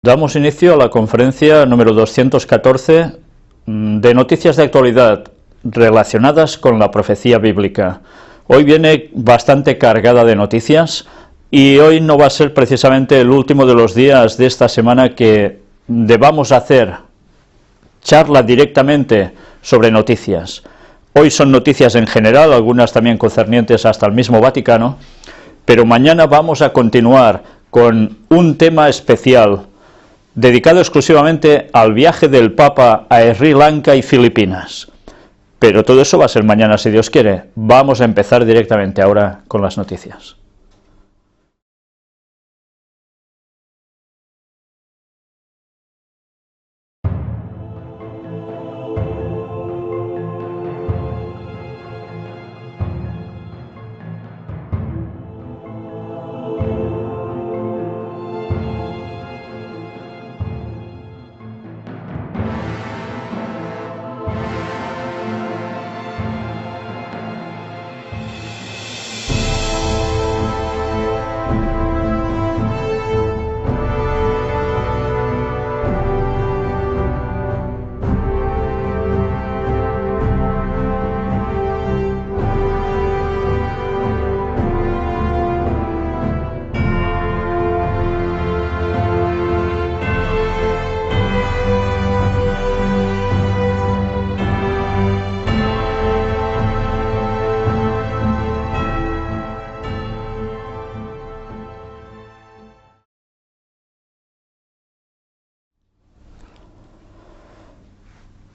Damos inicio a la conferencia número 214 de noticias de actualidad relacionadas con la profecía bíblica. Hoy viene bastante cargada de noticias y hoy no va a ser precisamente el último de los días de esta semana que debamos hacer charla directamente sobre noticias. Hoy son noticias en general, algunas también concernientes hasta el mismo Vaticano, pero mañana vamos a continuar con un tema especial dedicado exclusivamente al viaje del Papa a Sri Lanka y Filipinas. Pero todo eso va a ser mañana si Dios quiere. Vamos a empezar directamente ahora con las noticias.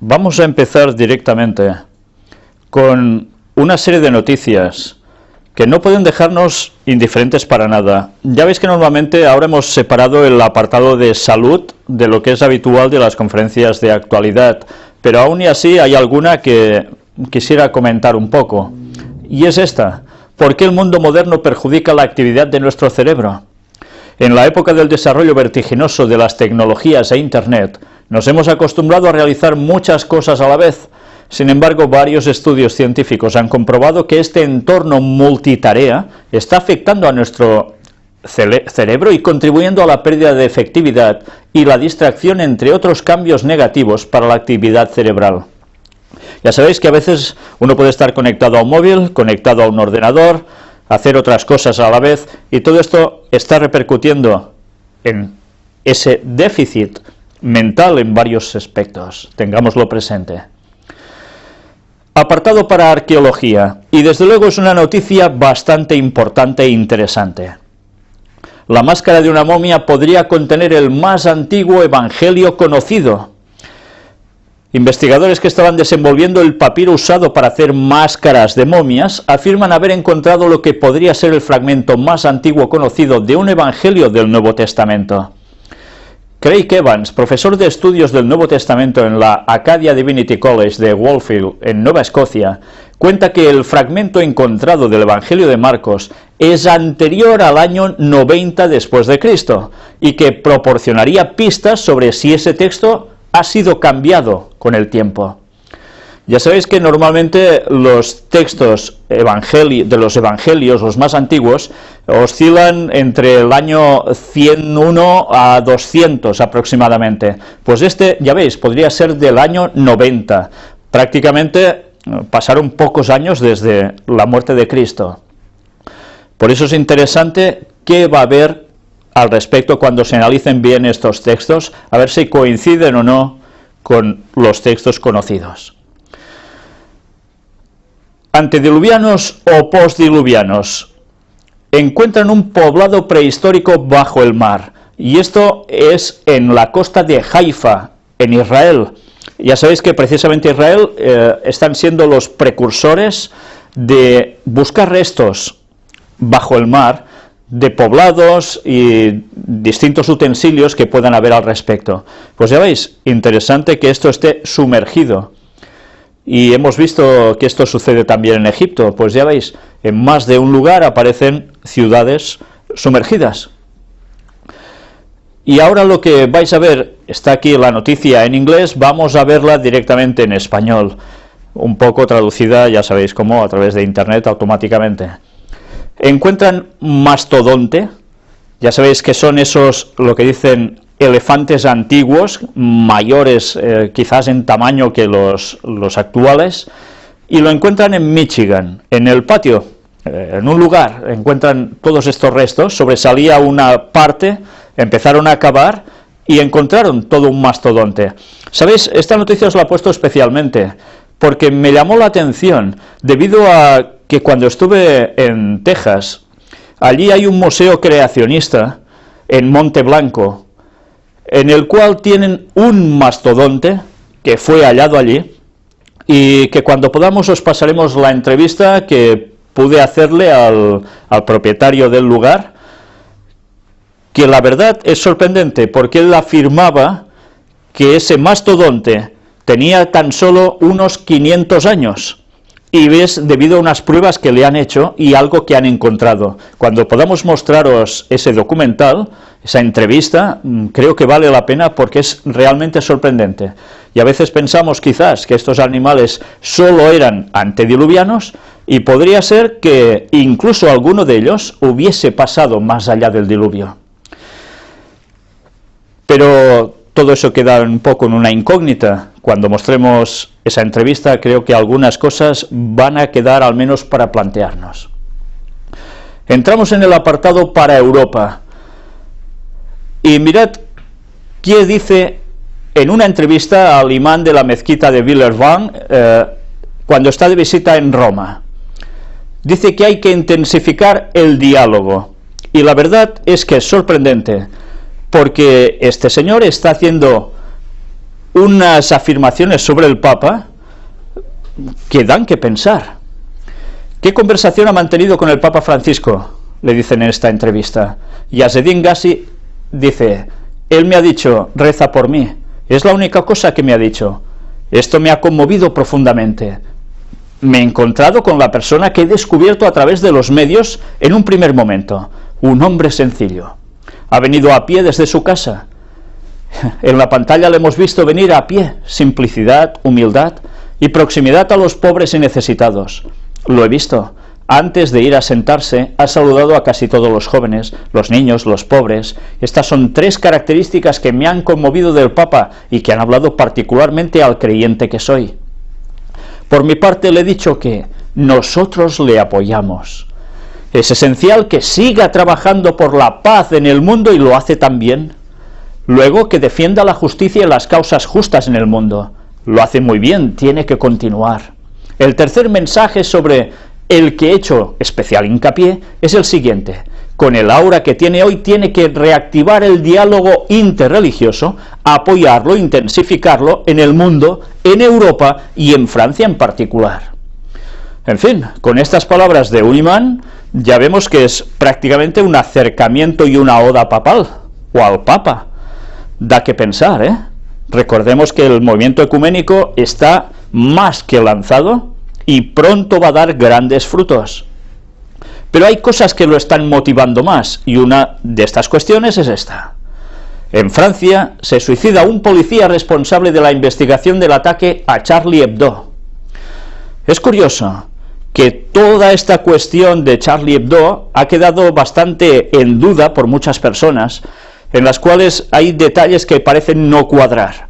Vamos a empezar directamente con una serie de noticias que no pueden dejarnos indiferentes para nada. Ya veis que normalmente ahora hemos separado el apartado de salud de lo que es habitual de las conferencias de actualidad, pero aún y así hay alguna que quisiera comentar un poco, y es esta: ¿por qué el mundo moderno perjudica la actividad de nuestro cerebro? En la época del desarrollo vertiginoso de las tecnologías e Internet, nos hemos acostumbrado a realizar muchas cosas a la vez. Sin embargo, varios estudios científicos han comprobado que este entorno multitarea está afectando a nuestro cerebro y contribuyendo a la pérdida de efectividad y la distracción, entre otros cambios negativos para la actividad cerebral. Ya sabéis que a veces uno puede estar conectado a un móvil, conectado a un ordenador, hacer otras cosas a la vez, y todo esto está repercutiendo en ese déficit mental en varios aspectos. Tengámoslo presente. Apartado para arqueología, y desde luego es una noticia bastante importante e interesante. La máscara de una momia podría contener el más antiguo evangelio conocido. Investigadores que estaban desenvolviendo el papiro usado para hacer máscaras de momias afirman haber encontrado lo que podría ser el fragmento más antiguo conocido de un evangelio del Nuevo Testamento. Craig Evans, profesor de estudios del Nuevo Testamento en la Acadia Divinity College de Wallfield, en Nueva Escocia, cuenta que el fragmento encontrado del Evangelio de Marcos es anterior al año 90 después de Cristo y que proporcionaría pistas sobre si ese texto ha sido cambiado con el tiempo. Ya sabéis que normalmente los textos de los evangelios, los más antiguos, oscilan entre el año 101 a 200 aproximadamente. Pues este, ya veis, podría ser del año 90. Prácticamente pasaron pocos años desde la muerte de Cristo. Por eso es interesante qué va a haber al respecto cuando se analicen bien estos textos, a ver si coinciden o no con los textos conocidos. Antediluvianos o postdiluvianos encuentran un poblado prehistórico bajo el mar, y esto es en la costa de Haifa, en Israel. Ya sabéis que precisamente Israel están siendo los precursores de buscar restos bajo el mar de poblados y distintos utensilios que puedan haber al respecto. Pues ya veis, interesante que esto esté sumergido. Y hemos visto que esto sucede también en Egipto. Pues ya veis, en más de un lugar aparecen ciudades sumergidas. Y ahora lo que vais a ver, está aquí la noticia en inglés, vamos a verla directamente en español, un poco traducida, ya sabéis cómo, a través de internet automáticamente. Encuentran mastodonte, ya sabéis que son esos, lo que dicen, elefantes antiguos, mayores quizás en tamaño que los actuales, y lo encuentran en Michigan, en el patio, en un lugar, encuentran todos estos restos, sobresalía una parte, empezaron a cavar y encontraron todo un mastodonte. ¿Sabéis? Esta noticia os la he puesto especialmente, porque me llamó la atención, debido a que cuando estuve en Texas, allí hay un museo creacionista, en Monte Blanco, en el cual tienen un mastodonte que fue hallado allí, y que cuando podamos os pasaremos la entrevista que pude hacerle al propietario del lugar, que la verdad es sorprendente, porque él afirmaba que ese mastodonte tenía tan solo unos 500 años, y ves, debido a unas pruebas que le han hecho y algo que han encontrado. Cuando podamos mostraros ese documental, esa entrevista, creo que vale la pena porque es realmente sorprendente. Y a veces pensamos quizás que estos animales solo eran antediluvianos, y podría ser que incluso alguno de ellos hubiese pasado más allá del diluvio. Pero todo eso queda un poco en una incógnita. Cuando mostremos esa entrevista, creo que algunas cosas van a quedar al menos para plantearnos. Entramos en el apartado para Europa. Y mirad qué dice en una entrevista al imán de la mezquita de Villeurbanne, cuando está de visita en Roma. Dice que hay que intensificar el diálogo. Y la verdad es que es sorprendente, porque este señor está haciendo unas afirmaciones sobre el Papa que dan que pensar. ¿Qué conversación ha mantenido con el Papa Francisco?, le dicen en esta entrevista. Y Azzedine Gassi dice: él me ha dicho, reza por mí. Es la única cosa que me ha dicho. Esto me ha conmovido profundamente. Me he encontrado con la persona que he descubierto a través de los medios en un primer momento, un hombre sencillo. Ha venido a pie desde su casa. En la pantalla le hemos visto venir a pie, simplicidad, humildad y proximidad a los pobres y necesitados. Lo he visto. Antes de ir a sentarse, ha saludado a casi todos los jóvenes, los niños, los pobres. Estas son 3 características que me han conmovido del Papa y que han hablado particularmente al creyente que soy. Por mi parte le he dicho que nosotros le apoyamos. Es esencial que siga trabajando por la paz en el mundo y lo hace tan bien. Luego, que defienda la justicia y las causas justas en el mundo. Lo hace muy bien, tiene que continuar. El tercer mensaje sobre el que he hecho especial hincapié es el siguiente: con el aura que tiene hoy tiene que reactivar el diálogo interreligioso, apoyarlo, intensificarlo en el mundo, en Europa y en Francia en particular. En fin, con estas palabras de un imán ya vemos que es prácticamente un acercamiento y una oda papal, o al Papa. Da que pensar, ¿eh? Recordemos que el movimiento ecuménico está más que lanzado y pronto va a dar grandes frutos. Pero hay cosas que lo están motivando más, y una de estas cuestiones es esta. En Francia se suicida un policía responsable de la investigación del ataque a Charlie Hebdo. Es curioso que toda esta cuestión de Charlie Hebdo ha quedado bastante en duda por muchas personas, en las cuales hay detalles que parecen no cuadrar.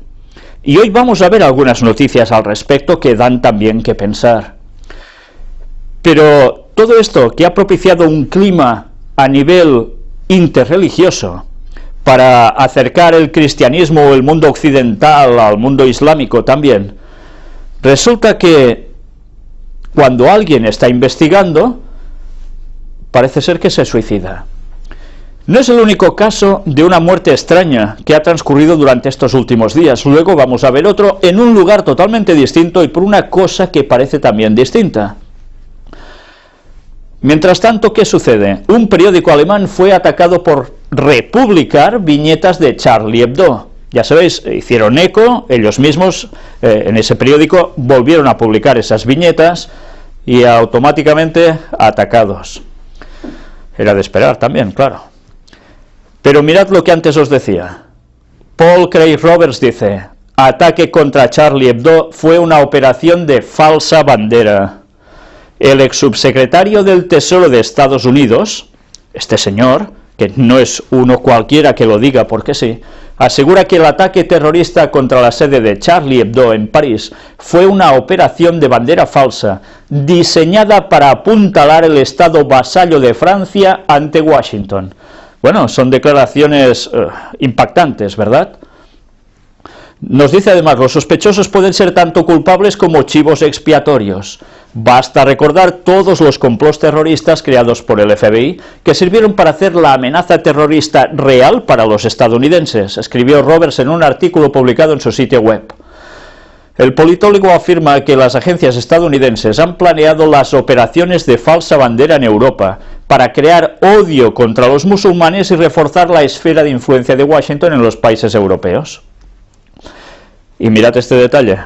Y hoy vamos a ver algunas noticias al respecto que dan también que pensar. Pero todo esto que ha propiciado un clima a nivel interreligioso para acercar el cristianismo o el mundo occidental al mundo islámico también, resulta que cuando alguien está investigando, parece ser que se suicida. No es el único caso de una muerte extraña que ha transcurrido durante estos últimos días. Luego vamos a ver otro en un lugar totalmente distinto y por una cosa que parece también distinta. Mientras tanto, ¿qué sucede? Un periódico alemán fue atacado por republicar viñetas de Charlie Hebdo. Ya sabéis, hicieron eco, ellos mismos en ese periódico volvieron a publicar esas viñetas y automáticamente atacados. Era de esperar también, claro. Pero mirad lo que antes os decía. Paul Craig Roberts dice: ataque contra Charlie Hebdo fue una operación de falsa bandera. El ex subsecretario del Tesoro de Estados Unidos, este señor, que no es uno cualquiera que lo diga porque sí, asegura que el ataque terrorista contra la sede de Charlie Hebdo en París fue una operación de bandera falsa, diseñada para apuntalar el Estado vasallo de Francia ante Washington. Bueno, son declaraciones impactantes, ¿verdad? Nos dice además, los sospechosos pueden ser tanto culpables como chivos expiatorios. Basta recordar todos los complots terroristas creados por el FBI que sirvieron para hacer la amenaza terrorista real para los estadounidenses, escribió Roberts en un artículo publicado en su sitio web. El politólogo afirma que las agencias estadounidenses han planeado las operaciones de falsa bandera en Europa para crear odio contra los musulmanes y reforzar la esfera de influencia de Washington en los países europeos. Y mirad este detalle.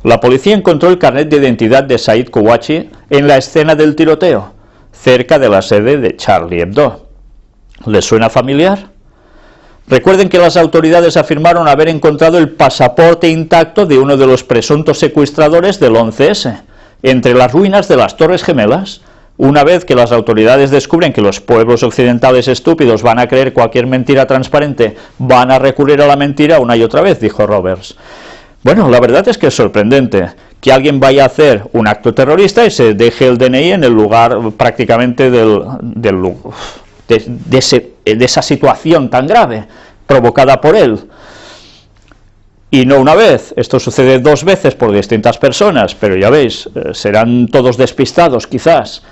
La policía encontró el carnet de identidad de Said Kouachi en la escena del tiroteo, cerca de la sede de Charlie Hebdo. ¿Les suena familiar? Recuerden que las autoridades afirmaron haber encontrado el pasaporte intacto de uno de los presuntos secuestradores del 11S, entre las ruinas de las Torres Gemelas. Una vez que las autoridades descubren que los pueblos occidentales estúpidos van a creer cualquier mentira transparente, van a recurrir a la mentira una y otra vez, dijo Roberts. Bueno, la verdad es que es sorprendente que alguien vaya a hacer un acto terrorista y se deje el DNI en el lugar prácticamente de esa situación tan grave provocada por él. Y no una vez, esto sucede 2 veces por distintas personas, pero ya veis, serán todos despistados quizás.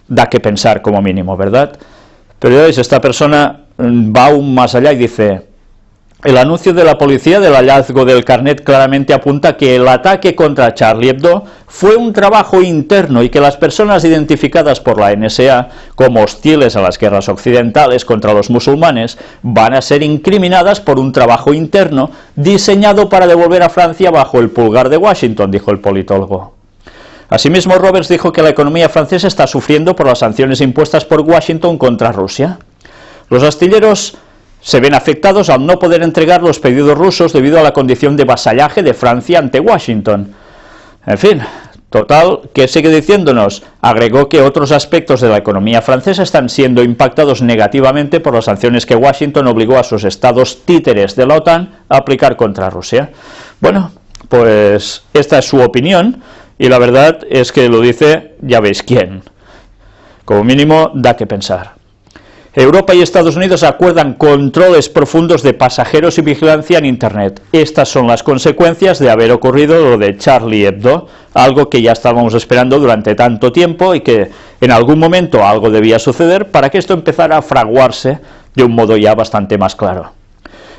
Da que pensar como mínimo, ¿verdad? Pero ya veis, esta persona va aún más allá y dice: el anuncio de la policía del hallazgo del carnet claramente apunta que el ataque contra Charlie Hebdo fue un trabajo interno y que las personas identificadas por la NSA como hostiles a las guerras occidentales contra los musulmanes van a ser incriminadas por un trabajo interno diseñado para devolver a Francia bajo el pulgar de Washington, dijo el politólogo. Asimismo, Roberts dijo que la economía francesa está sufriendo por las sanciones impuestas por Washington contra Rusia. Los astilleros se ven afectados al no poder entregar los pedidos rusos debido a la condición de vasallaje de Francia ante Washington. En fin, total, ¿qué sigue diciéndonos? Agregó que otros aspectos de la economía francesa están siendo impactados negativamente por las sanciones que Washington obligó a sus estados títeres de la OTAN a aplicar contra Rusia. Bueno, pues esta es su opinión y la verdad es que lo dice ya veis quién. Como mínimo da que pensar. Europa y Estados Unidos acuerdan controles profundos de pasajeros y vigilancia en Internet. Estas son las consecuencias de haber ocurrido lo de Charlie Hebdo, algo que ya estábamos esperando durante tanto tiempo y que en algún momento algo debía suceder para que esto empezara a fraguarse de un modo ya bastante más claro.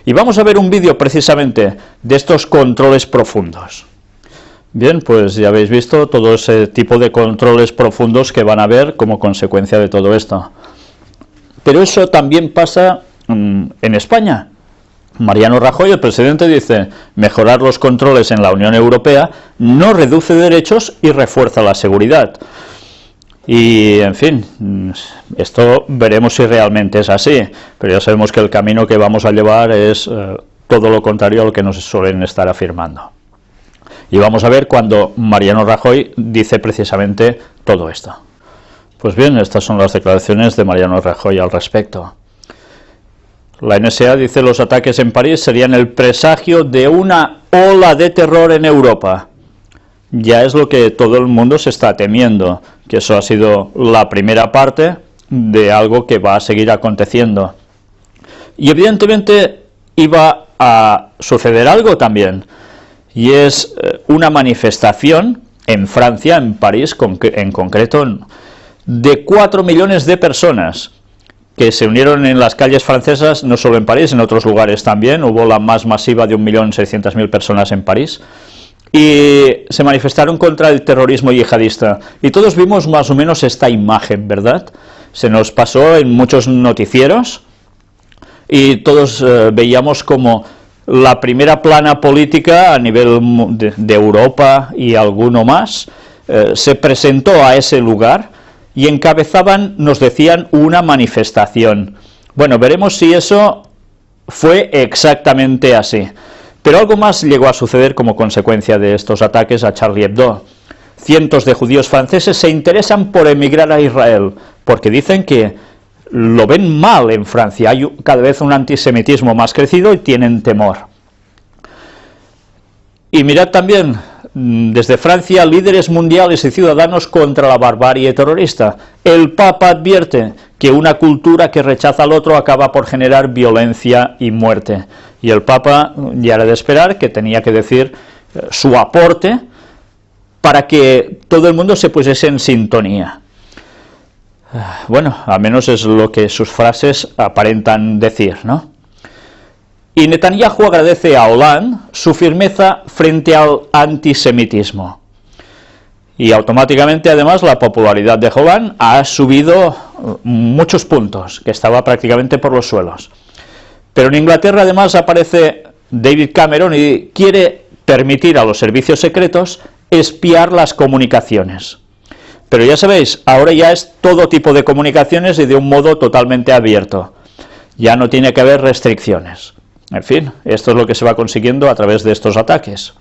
Y vamos a ver un vídeo precisamente de estos controles profundos. Bien, pues ya habéis visto todo ese tipo de controles profundos que van a haber como consecuencia de todo esto. Pero eso también pasa en España. Mariano Rajoy, el presidente, dice: mejorar los controles en la Unión Europea no reduce derechos y refuerza la seguridad. Y, en fin, esto veremos si realmente es así, pero ya sabemos que el camino que vamos a llevar es todo lo contrario a lo que nos suelen estar afirmando. Y vamos a ver cuando Mariano Rajoy dice precisamente todo esto. Pues bien, estas son las declaraciones de Mariano Rajoy al respecto. La NSA dice: los ataques en París serían el presagio de una ola de terror en Europa. Ya es lo que todo el mundo se está temiendo, que eso ha sido la primera parte de algo que va a seguir aconteciendo. Y evidentemente iba a suceder algo también, y es una manifestación en Francia, en París en concreto, de 4 millones de personas que se unieron en las calles francesas, no solo en París, en otros lugares también. Hubo la más masiva de 1.600.000 personas en París, y se manifestaron contra el terrorismo yihadista, y todos vimos más o menos esta imagen, ¿verdad? Se nos pasó en muchos noticieros, y todos veíamos como la primera plana política a nivel de Europa y alguno más se presentó a ese lugar, y encabezaban, nos decían, una manifestación. Bueno, veremos si eso fue exactamente así. Pero algo más llegó a suceder como consecuencia de estos ataques a Charlie Hebdo. Cientos de judíos franceses se interesan por emigrar a Israel, porque dicen que lo ven mal en Francia. Hay cada vez un antisemitismo más crecido y tienen temor. Y mirad también, desde Francia, líderes mundiales y ciudadanos contra la barbarie terrorista. El Papa advierte que una cultura que rechaza al otro acaba por generar violencia y muerte. Y el Papa ya era de esperar que tenía que decir su aporte para que todo el mundo se pusiese en sintonía. Bueno, al menos es lo que sus frases aparentan decir, ¿no? Y Netanyahu agradece a Hollande su firmeza frente al antisemitismo. Y automáticamente, además, la popularidad de Hollande ha subido muchos puntos, que estaba prácticamente por los suelos. Pero en Inglaterra, además, aparece David Cameron y quiere permitir a los servicios secretos espiar las comunicaciones. Pero ya sabéis, ahora ya es todo tipo de comunicaciones y de un modo totalmente abierto. Ya no tiene que haber restricciones. En fin, esto es lo que se va consiguiendo a través de estos ataques.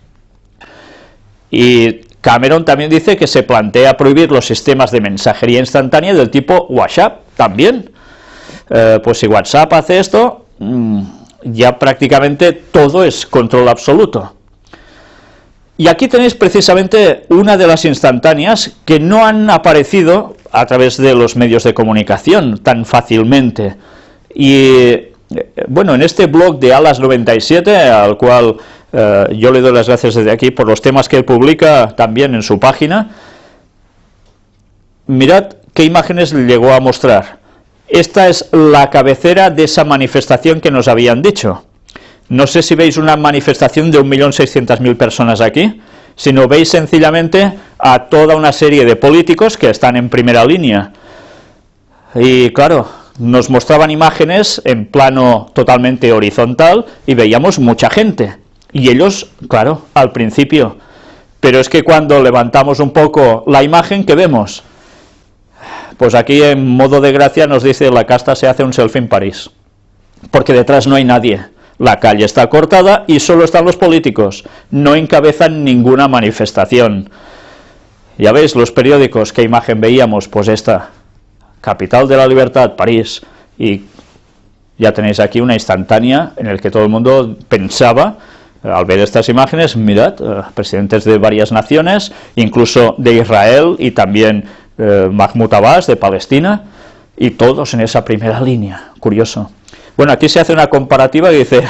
Y Cameron también dice que se plantea prohibir los sistemas de mensajería instantánea del tipo WhatsApp también. Pues si WhatsApp hace esto, ya prácticamente todo es control absoluto. Y aquí tenéis precisamente una de las instantáneas que no han aparecido a través de los medios de comunicación tan fácilmente. Y bueno, en este blog de Alas97, al cual yo le doy las gracias desde aquí por los temas que él publica también en su página, mirad qué imágenes llegó a mostrar. Esta es la cabecera de esa manifestación que nos habían dicho. No sé si veis una manifestación de 1.600.000 personas aquí, sino veis sencillamente a toda una serie de políticos que están en primera línea. Y claro, nos mostraban imágenes en plano totalmente horizontal y veíamos mucha gente. Y ellos, claro, al principio. Pero es que cuando levantamos un poco la imagen, ¿qué vemos? Pues aquí en modo de gracia nos dice: la casta se hace un selfie en París. Porque detrás no hay nadie. La calle está cortada y solo están los políticos. No encabezan ninguna manifestación. Ya veis los periódicos, ¿qué imagen veíamos? Pues esta. Capital de la libertad, París, y ya tenéis aquí una instantánea en la que todo el mundo pensaba, al ver estas imágenes, mirad, presidentes de varias naciones, incluso de Israel y también Mahmoud Abbas de Palestina, y todos en esa primera línea, curioso. Bueno, aquí se hace una comparativa y dice,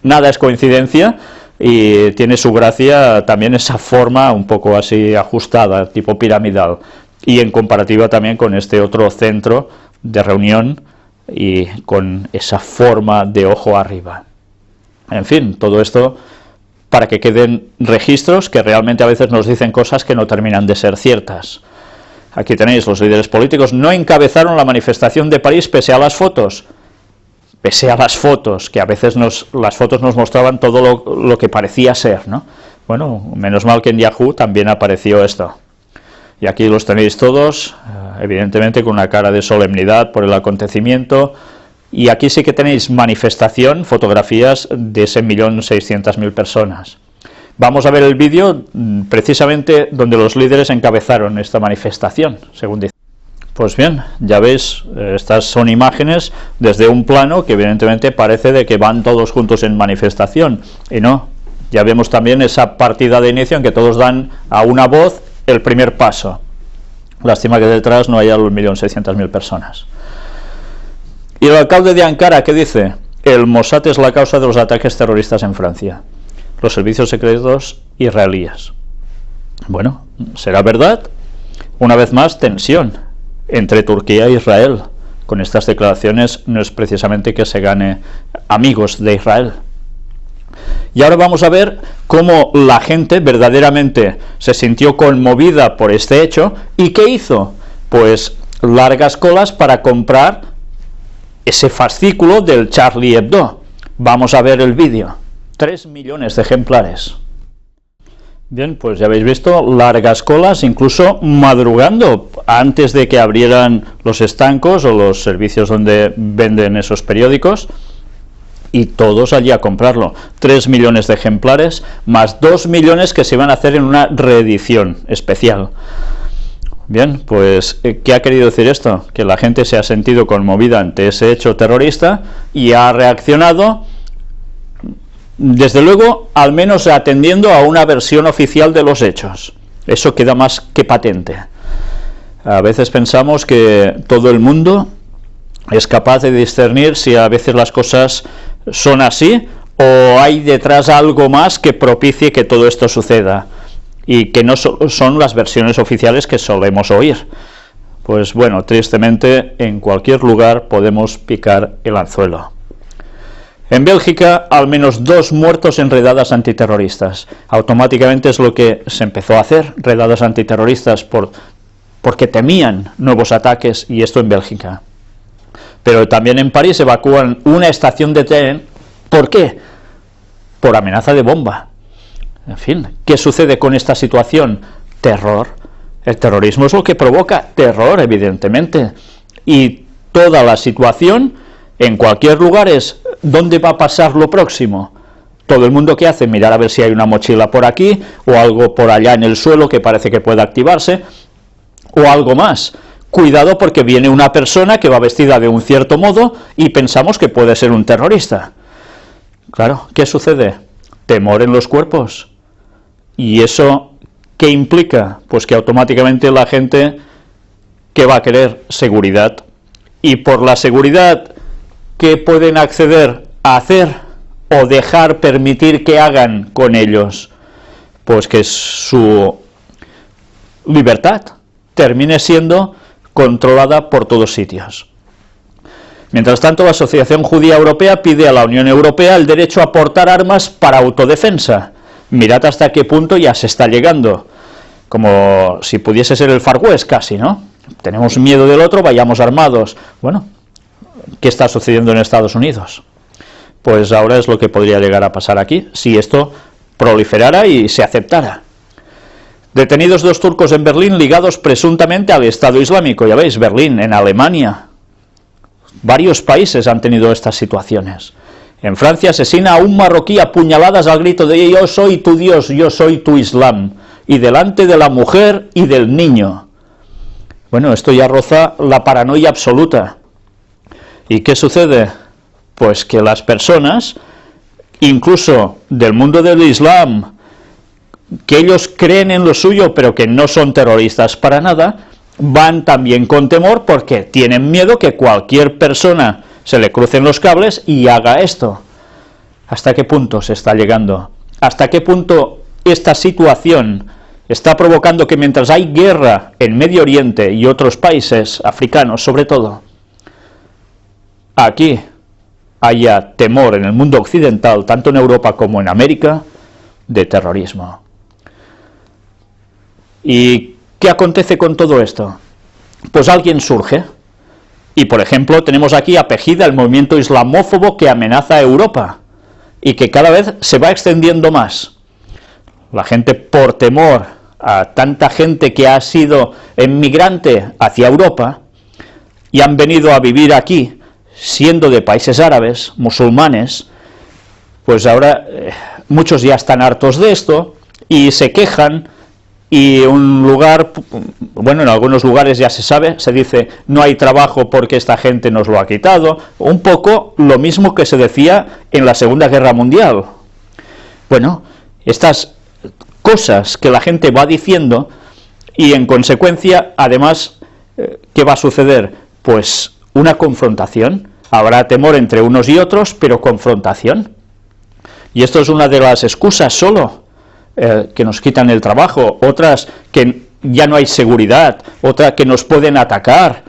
nada es coincidencia, y tiene su gracia también esa forma un poco así ajustada, tipo piramidal. Y en comparativa también con este otro centro de reunión y con esa forma de ojo arriba. En fin, todo esto para que queden registros que realmente a veces nos dicen cosas que no terminan de ser ciertas. Aquí tenéis, los líderes políticos no encabezaron la manifestación de París pese a las fotos. Pese a las fotos, que a veces las fotos nos mostraban todo lo que parecía ser, ¿no? Bueno, menos mal que en Yahoo también apareció esto. Y aquí los tenéis todos, evidentemente con una cara de solemnidad por el acontecimiento, y aquí sí que tenéis manifestación, fotografías de ese 1.600.000 personas. Vamos a ver el vídeo precisamente donde los líderes encabezaron esta manifestación, según dice. Pues bien, ya veis, estas son imágenes desde un plano que evidentemente parece de que van todos juntos en manifestación, y no, ya vemos también esa partida de inicio en que todos dan a una voz el primer paso. Lástima que detrás no haya los 1.600.000 personas. Y el alcalde de Ankara, ¿qué dice? El Mossad es la causa de los ataques terroristas en Francia. Los servicios secretos israelíes. Bueno, ¿será verdad? Una vez más, tensión entre Turquía e Israel. Con estas declaraciones no es precisamente que se gane amigos de Israel. Y ahora vamos a ver cómo la gente verdaderamente se sintió conmovida por este hecho. ¿Y qué hizo? Pues largas colas para comprar ese fascículo del Charlie Hebdo. Vamos a ver el vídeo. 3 millones de ejemplares. Bien, pues ya habéis visto, largas colas, incluso madrugando, antes de que abrieran los estancos o los servicios donde venden esos periódicos, y todos allí a comprarlo. 3 millones de ejemplares, más 2 millones que se iban a hacer en una reedición especial. Bien, pues, ¿qué ha querido decir esto? Que la gente se ha sentido conmovida ante ese hecho terrorista y ha reaccionado, desde luego, al menos atendiendo a una versión oficial de los hechos. Eso queda más que patente. A veces pensamos que todo el mundo es capaz de discernir si a veces las cosas son así o hay detrás algo más que propicie que todo esto suceda, y que no son las versiones oficiales que solemos oír. Pues bueno, tristemente en cualquier lugar podemos picar el anzuelo. En Bélgica, al menos 2 muertos en redadas antiterroristas. Automáticamente es lo que se empezó a hacer, redadas antiterroristas, porque temían nuevos ataques, y esto en Bélgica. Pero también en París evacúan una estación de tren. ¿Por qué? Por amenaza de bomba. En fin, ¿qué sucede con esta situación? Terror. El terrorismo es lo que provoca terror, evidentemente. Y toda la situación, en cualquier lugar, es ¿dónde va a pasar lo próximo? Todo el mundo, ¿qué hace? Mirar a ver si hay una mochila por aquí, o algo por allá en el suelo que parece que puede activarse, o algo más. Cuidado, porque viene una persona que va vestida de un cierto modo y pensamos que puede ser un terrorista. Claro, ¿qué sucede? Temor en los cuerpos. ¿Y eso qué implica? Pues que automáticamente la gente, ¿qué va a querer? Seguridad. Y por la seguridad, ¿qué pueden acceder a hacer o dejar permitir que hagan con ellos? Pues que su libertad termine siendo controlada por todos sitios. Mientras tanto, la Asociación Judía Europea pide a la Unión Europea el derecho a portar armas para autodefensa. Mirad hasta qué punto ya se está llegando, como si pudiese ser el Far West casi, ¿no? Tenemos miedo del otro, vayamos armados. Bueno, ¿qué está sucediendo en Estados Unidos? Pues ahora es lo que podría llegar a pasar aquí, si esto proliferara y se aceptara. Detenidos 2 turcos en Berlín ligados presuntamente al Estado Islámico. Ya veis, Berlín, en Alemania. Varios países han tenido estas situaciones. En Francia asesina a un marroquí a puñaladas al grito de «Yo soy tu Dios, yo soy tu Islam», y delante de la mujer y del niño. Bueno, esto ya roza la paranoia absoluta. ¿Y qué sucede? Pues que las personas, incluso del mundo del Islam, que ellos creen en lo suyo, pero que no son terroristas para nada, van también con temor porque tienen miedo que cualquier persona se le crucen los cables y haga esto. ¿Hasta qué punto se está llegando? ¿Hasta qué punto esta situación está provocando que mientras hay guerra en Medio Oriente y otros países africanos, sobre todo, aquí haya temor en el mundo occidental, tanto en Europa como en América, de terrorismo? ¿Y qué acontece con todo esto? Pues alguien surge. Y, por ejemplo, tenemos aquí a Pegida, el movimiento islamófobo que amenaza a Europa y que cada vez se va extendiendo más. La gente, por temor a tanta gente que ha sido emigrante hacia Europa y han venido a vivir aquí, siendo de países árabes, musulmanes, pues ahora muchos ya están hartos de esto y se quejan. Y un lugar, bueno, en algunos lugares ya se sabe, se dice no hay trabajo porque esta gente nos lo ha quitado, un poco lo mismo que se decía en la Segunda Guerra Mundial. Bueno, estas cosas que la gente va diciendo y en consecuencia, además, ¿qué va a suceder? Pues una confrontación, habrá temor entre unos y otros, pero confrontación. Y esto es una de las excusas solo, que nos quitan el trabajo, otras que ya no hay seguridad, otra que nos pueden atacar,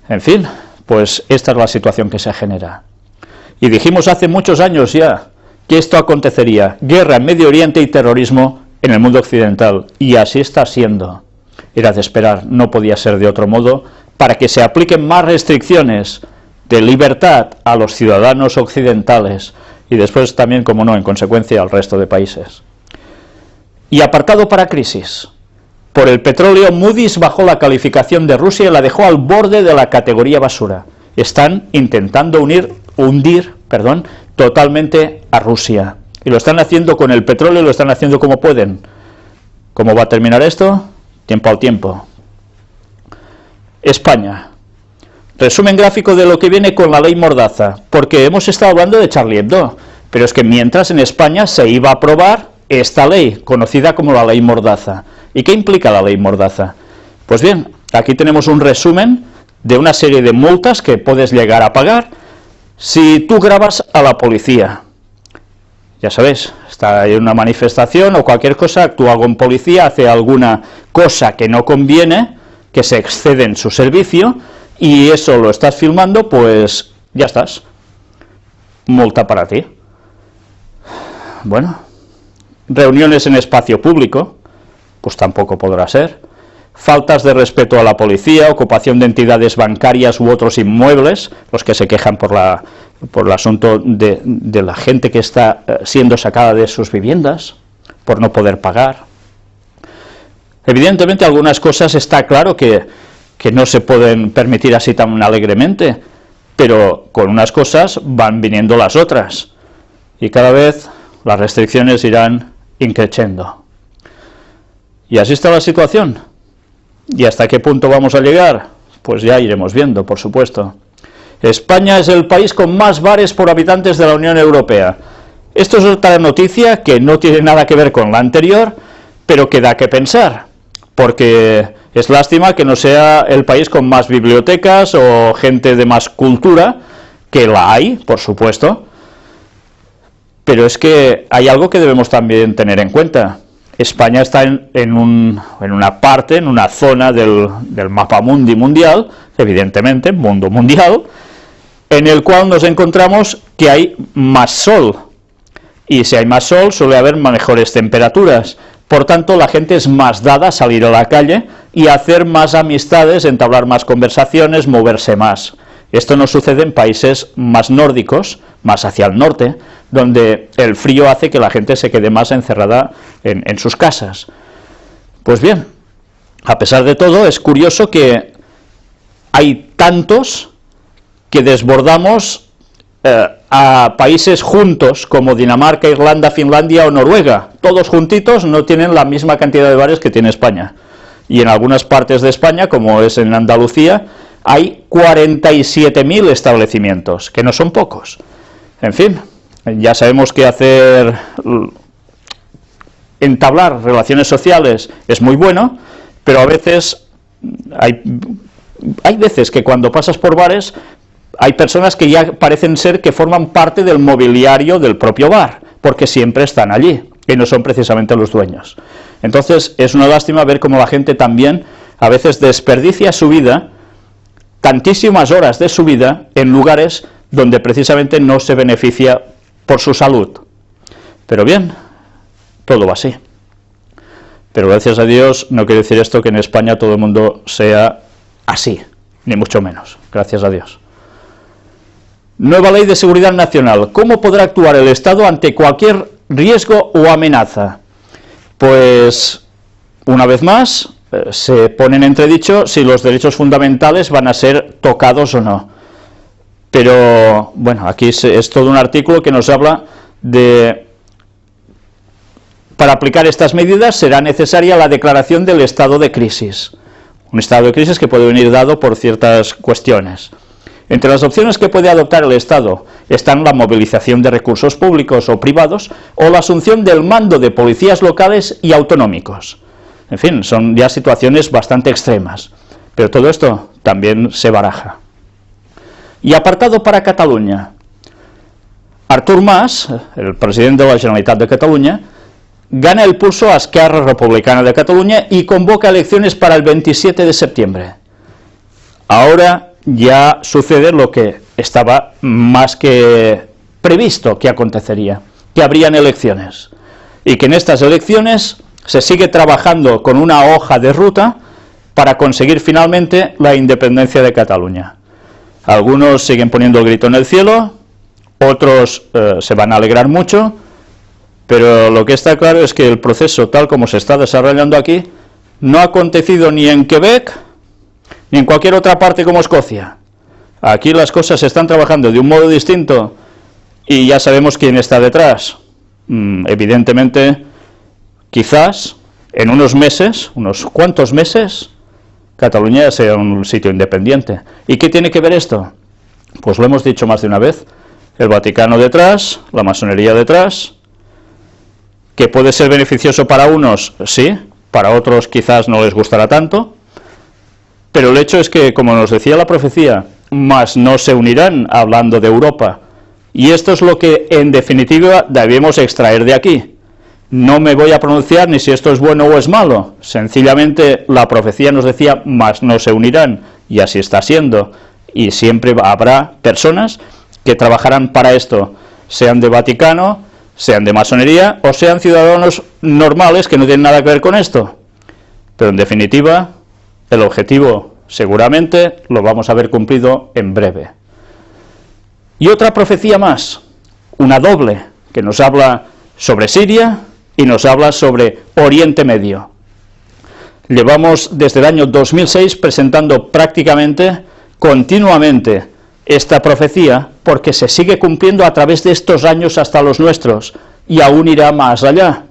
en fin, pues esta es la situación que se genera. Y dijimos hace muchos años ya que esto acontecería, guerra en Medio Oriente y terrorismo en el mundo occidental, y así está siendo. Era de esperar, no podía ser de otro modo, para que se apliquen más restricciones de libertad a los ciudadanos occidentales, y después también, como no, en consecuencia al resto de países. Y apartado para crisis. Por el petróleo, Moody's bajó la calificación de Rusia y la dejó al borde de la categoría basura. Están intentando hundir totalmente a Rusia. Y lo están haciendo con el petróleo, lo están haciendo como pueden. ¿Cómo va a terminar esto? Tiempo al tiempo. España. Resumen gráfico de lo que viene con la ley Mordaza, porque hemos estado hablando de Charlie Hebdo, pero es que mientras en España se iba a aprobar esta ley, conocida como la ley Mordaza. ¿Y qué implica la ley Mordaza? Pues bien, aquí tenemos un resumen de una serie de multas que puedes llegar a pagar si tú grabas a la policía. Ya sabéis, está en una manifestación o cualquier cosa, actúa con policía, hace alguna cosa que no conviene, que se excede en su servicio, y eso lo estás filmando, pues ya estás. Multa para ti. Bueno, reuniones en espacio público, pues tampoco podrá ser. Faltas de respeto a la policía, ocupación de entidades bancarias u otros inmuebles, los que se quejan por el asunto de la gente que está siendo sacada de sus viviendas, por no poder pagar. Evidentemente algunas cosas está claro que no se pueden permitir así tan alegremente, pero con unas cosas van viniendo las otras, y cada vez las restricciones irán increciendo. Y así está la situación. ¿Y hasta qué punto vamos a llegar? Pues ya iremos viendo, por supuesto. España es el país con más bares por habitantes de la Unión Europea. Esto es otra noticia que no tiene nada que ver con la anterior, pero que da que pensar, porque es lástima que no sea el país con más bibliotecas o gente de más cultura, que la hay, por supuesto, pero es que hay algo que debemos también tener en cuenta. España está en una parte, en una zona del mapa mundi mundial, evidentemente, mundo mundial, en el cual nos encontramos que hay más sol, y si hay más sol suele haber mejores temperaturas, por tanto la gente es más dada a salir a la calle y a hacer más amistades, entablar más conversaciones, moverse más. Esto no sucede en países más nórdicos, más hacia el norte, donde el frío hace que la gente se quede más encerrada en sus casas. Pues bien, a pesar de todo, es curioso que hay tantos que desbordamos a países juntos como Dinamarca, Irlanda, Finlandia o Noruega. Todos juntitos no tienen la misma cantidad de bares que tiene España. Y en algunas partes de España, como es en Andalucía, hay 47.000 establecimientos, que no son pocos. En fin, ya sabemos que entablar relaciones sociales es muy bueno, pero a veces hay veces que cuando pasas por bares hay personas que ya parecen ser que forman parte del mobiliario del propio bar, porque siempre están allí, y no son precisamente los dueños. Entonces es una lástima ver cómo la gente también a veces desperdicia su vida, tantísimas horas de su vida, en lugares donde precisamente no se beneficia por su salud. Pero bien, todo va así. Pero gracias a Dios no quiere decir esto que en España todo el mundo sea así, ni mucho menos, gracias a Dios. Nueva Ley de Seguridad Nacional. ¿Cómo podrá actuar el Estado ante cualquier riesgo o amenaza? Pues, una vez más, se pone en entredicho si los derechos fundamentales van a ser tocados o no. Pero, bueno, aquí es todo un artículo que nos habla de: para aplicar estas medidas será necesaria la declaración del estado de crisis. Un estado de crisis que puede venir dado por ciertas cuestiones. Entre las opciones que puede adoptar el Estado están la movilización de recursos públicos o privados o la asunción del mando de policías locales y autonómicos. En fin, son ya situaciones bastante extremas, pero todo esto también se baraja. Y apartado para Cataluña. Artur Mas, el presidente de la Generalitat de Cataluña, gana el pulso a Esquerra Republicana de Cataluña y convoca elecciones para el 27 de septiembre. Ahora ya sucede lo que estaba más que previsto que acontecería, que habrían elecciones, y que en estas elecciones se sigue trabajando con una hoja de ruta para conseguir finalmente la independencia de Cataluña. Algunos siguen poniendo el grito en el cielo, otros se van a alegrar mucho, pero lo que está claro es que el proceso tal como se está desarrollando aquí no ha acontecido ni en Quebec ni en cualquier otra parte como Escocia. Aquí las cosas se están trabajando de un modo distinto y ya sabemos quién está detrás. Evidentemente, quizás en unos meses, unos cuantos meses, Cataluña sea un sitio independiente. ¿Y qué tiene que ver esto? Pues lo hemos dicho más de una vez. El Vaticano detrás, la masonería detrás, que puede ser beneficioso para unos, sí, para otros quizás no les gustará tanto, pero el hecho es que, como nos decía la profecía, más no se unirán, hablando de Europa, y esto es lo que en definitiva debemos extraer de aquí. No me voy a pronunciar ni si esto es bueno o es malo, sencillamente la profecía nos decía, más no se unirán, y así está siendo, y siempre habrá personas que trabajarán para esto, sean de Vaticano, sean de masonería, o sean ciudadanos normales que no tienen nada que ver con esto. Pero en definitiva, el objetivo seguramente lo vamos a ver cumplido en breve. Y otra profecía más, una doble, que nos habla sobre Siria y nos habla sobre Oriente Medio. Llevamos desde el año 2006 presentando prácticamente continuamente esta profecía, porque se sigue cumpliendo a través de estos años hasta los nuestros, y aún irá más allá.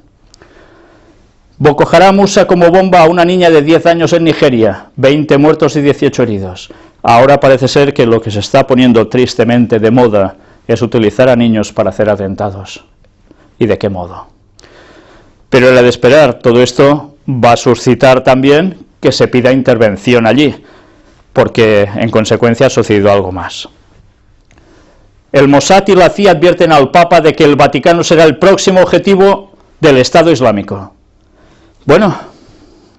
Boko Haram usa como bomba a una niña de 10 años en Nigeria, 20 muertos y 18 heridos. Ahora parece ser que lo que se está poniendo tristemente de moda es utilizar a niños para hacer atentados. ¿Y de qué modo? Pero era de esperar, todo esto va a suscitar también que se pida intervención allí, porque en consecuencia ha sucedido algo más. El Mossad y la CIA advierten al Papa de que el Vaticano será el próximo objetivo del Estado Islámico. Bueno,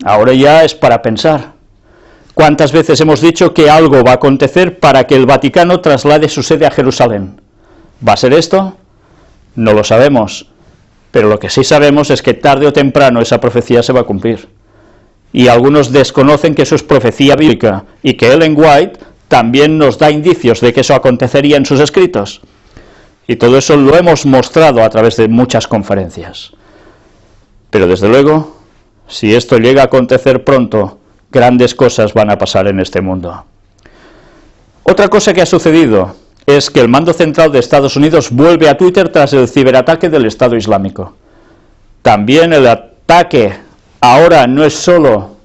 ahora ya es para pensar. ¿Cuántas veces hemos dicho que algo va a acontecer para que el Vaticano traslade su sede a Jerusalén? ¿Va a ser esto? No lo sabemos, pero lo que sí sabemos es que tarde o temprano esa profecía se va a cumplir. Y algunos desconocen que eso es profecía bíblica, y que Ellen White también nos da indicios de que eso acontecería en sus escritos. Y todo eso lo hemos mostrado a través de muchas conferencias. Pero desde luego, si esto llega a acontecer pronto, grandes cosas van a pasar en este mundo. Otra cosa que ha sucedido es que el mando central de Estados Unidos vuelve a Twitter tras el ciberataque del Estado Islámico. También el ataque ahora no es solo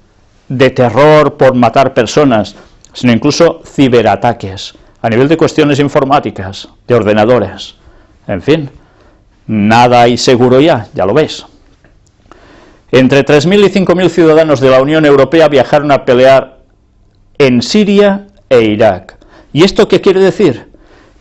de terror por matar personas, sino incluso ciberataques, a nivel de cuestiones informáticas, de ordenadores. En fin, nada hay seguro ya lo veis. Entre 3.000 y 5.000 ciudadanos de la Unión Europea viajaron a pelear en Siria e Irak. ¿Y esto qué quiere decir?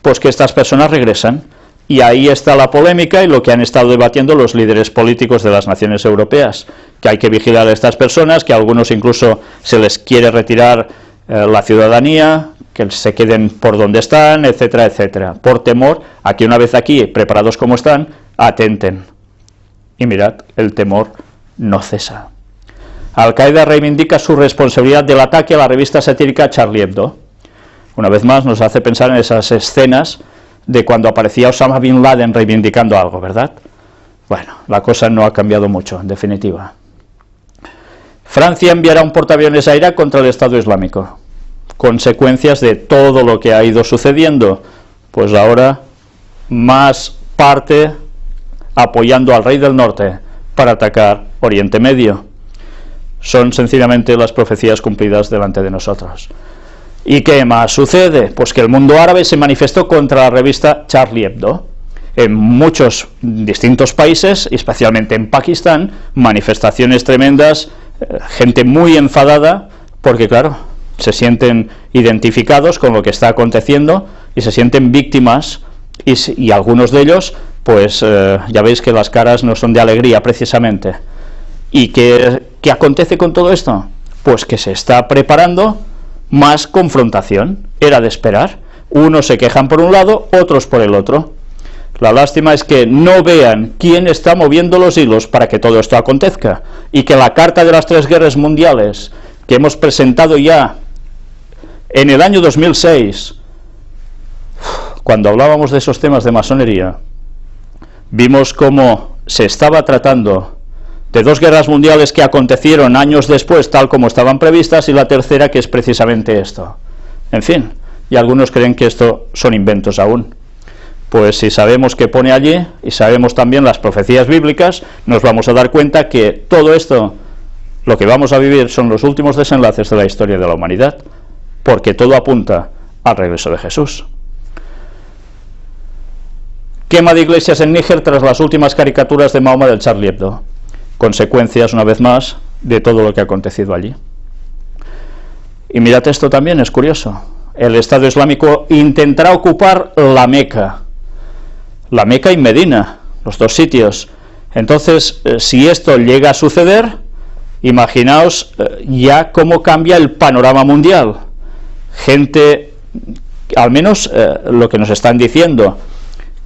Pues que estas personas regresan, y ahí está la polémica y lo que han estado debatiendo los líderes políticos de las naciones europeas, que hay que vigilar a estas personas, que a algunos incluso se les quiere retirar la ciudadanía, que se queden por donde están, etcétera, etcétera, por temor a que una vez aquí, preparados como están, atenten. Y mirad, el temor no cesa. Al-Qaeda reivindica su responsabilidad del ataque a la revista satírica Charlie Hebdo. Una vez más nos hace pensar en esas escenas de cuando aparecía Osama Bin Laden reivindicando algo, ¿verdad? Bueno, la cosa no ha cambiado mucho, en definitiva. Francia enviará un portaaviones a Irak contra el Estado Islámico. Consecuencias de todo lo que ha ido sucediendo, pues ahora más parte apoyando al rey del norte para atacar Oriente Medio. Son sencillamente las profecías cumplidas delante de nosotros. ¿Y qué más sucede? Pues que el mundo árabe se manifestó contra la revista Charlie Hebdo. En muchos distintos países, especialmente en Pakistán, manifestaciones tremendas, gente muy enfadada, porque claro, se sienten identificados con lo que está aconteciendo y se sienten víctimas, y algunos de ellos, pues ya veis que las caras no son de alegría precisamente. ¿Y qué acontece con todo esto? Pues que se está preparando más confrontación. Era de esperar. Unos se quejan por un lado, otros por el otro. La lástima es que no vean quién está moviendo los hilos para que todo esto acontezca, y que la Carta de las Tres Guerras Mundiales, que hemos presentado ya en el año 2006, cuando hablábamos de esos temas de masonería, vimos cómo se estaba tratando de dos guerras mundiales que acontecieron años después, tal como estaban previstas, y la tercera que es precisamente esto. En fin, y algunos creen que esto son inventos aún. Pues si sabemos qué pone allí, y sabemos también las profecías bíblicas, nos vamos a dar cuenta que todo esto lo que vamos a vivir son los últimos desenlaces de la historia de la humanidad, porque todo apunta al regreso de Jesús. Quema de iglesias en Níger tras las últimas caricaturas de Mahoma del Charlie Hebdo. Consecuencias, una vez más, de todo lo que ha acontecido allí. Y mirad esto también, es curioso. El Estado Islámico intentará ocupar la Meca y Medina, los dos sitios. Entonces, si esto llega a suceder, imaginaos ya cómo cambia el panorama mundial. Gente, al menos lo que nos están diciendo,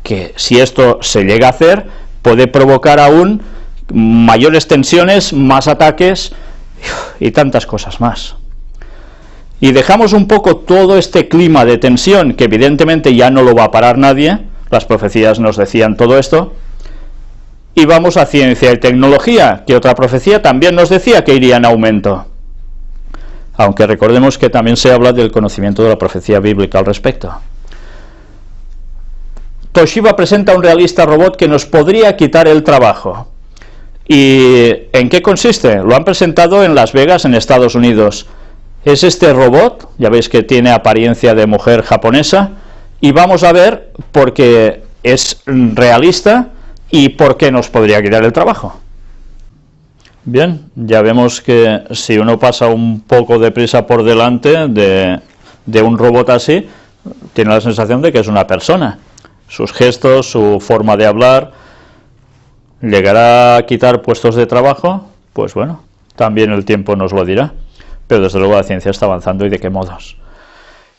que si esto se llega a hacer, puede provocar aún mayores tensiones, más ataques y tantas cosas más. Y dejamos un poco todo este clima de tensión, que evidentemente ya no lo va a parar nadie, las profecías nos decían todo esto, y vamos a ciencia y tecnología, que otra profecía también nos decía que iría en aumento. Aunque recordemos que también se habla del conocimiento de la profecía bíblica al respecto. Toshiba presenta un realista robot que nos podría quitar el trabajo. ¿Y en qué consiste? Lo han presentado en Las Vegas, en Estados Unidos. Es este robot, ya veis que tiene apariencia de mujer japonesa, y vamos a ver por qué es realista y por qué nos podría quitar el trabajo. Bien, ya vemos que si uno pasa un poco de prisa por delante de un robot así, tiene la sensación de que es una persona. Sus gestos, su forma de hablar, ¿llegará a quitar puestos de trabajo? Pues bueno, también el tiempo nos lo dirá, pero desde luego la ciencia está avanzando, y de qué modos.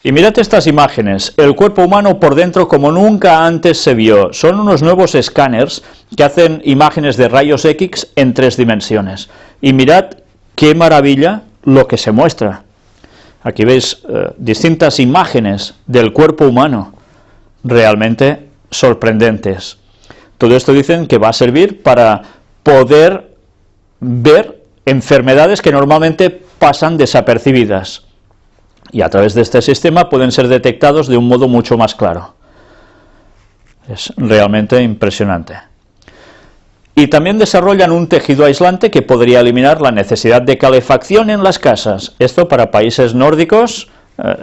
Y mirad estas imágenes, el cuerpo humano por dentro como nunca antes se vio. Son unos nuevos escáneres que hacen imágenes de rayos X en 3 dimensiones. Y mirad qué maravilla lo que se muestra. Aquí veis distintas imágenes del cuerpo humano, realmente sorprendentes. Todo esto dicen que va a servir para poder ver enfermedades que normalmente pasan desapercibidas. Y a través de este sistema pueden ser detectados de un modo mucho más claro. Es realmente impresionante. Y también desarrollan un tejido aislante que podría eliminar la necesidad de calefacción en las casas. Esto para países nórdicos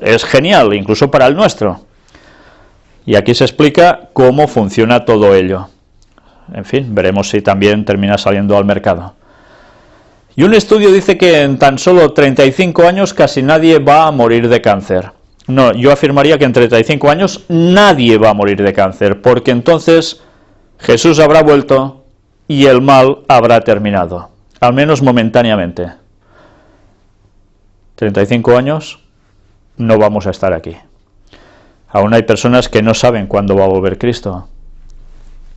es genial, incluso para el nuestro. Y aquí se explica cómo funciona todo ello. En fin, veremos si también termina saliendo al mercado. Y un estudio dice que en tan solo 35 años casi nadie va a morir de cáncer. No, yo afirmaría que en 35 años nadie va a morir de cáncer, porque entonces Jesús habrá vuelto y el mal habrá terminado, al menos momentáneamente. 35 años no vamos a estar aquí. Aún hay personas que no saben cuándo va a volver Cristo.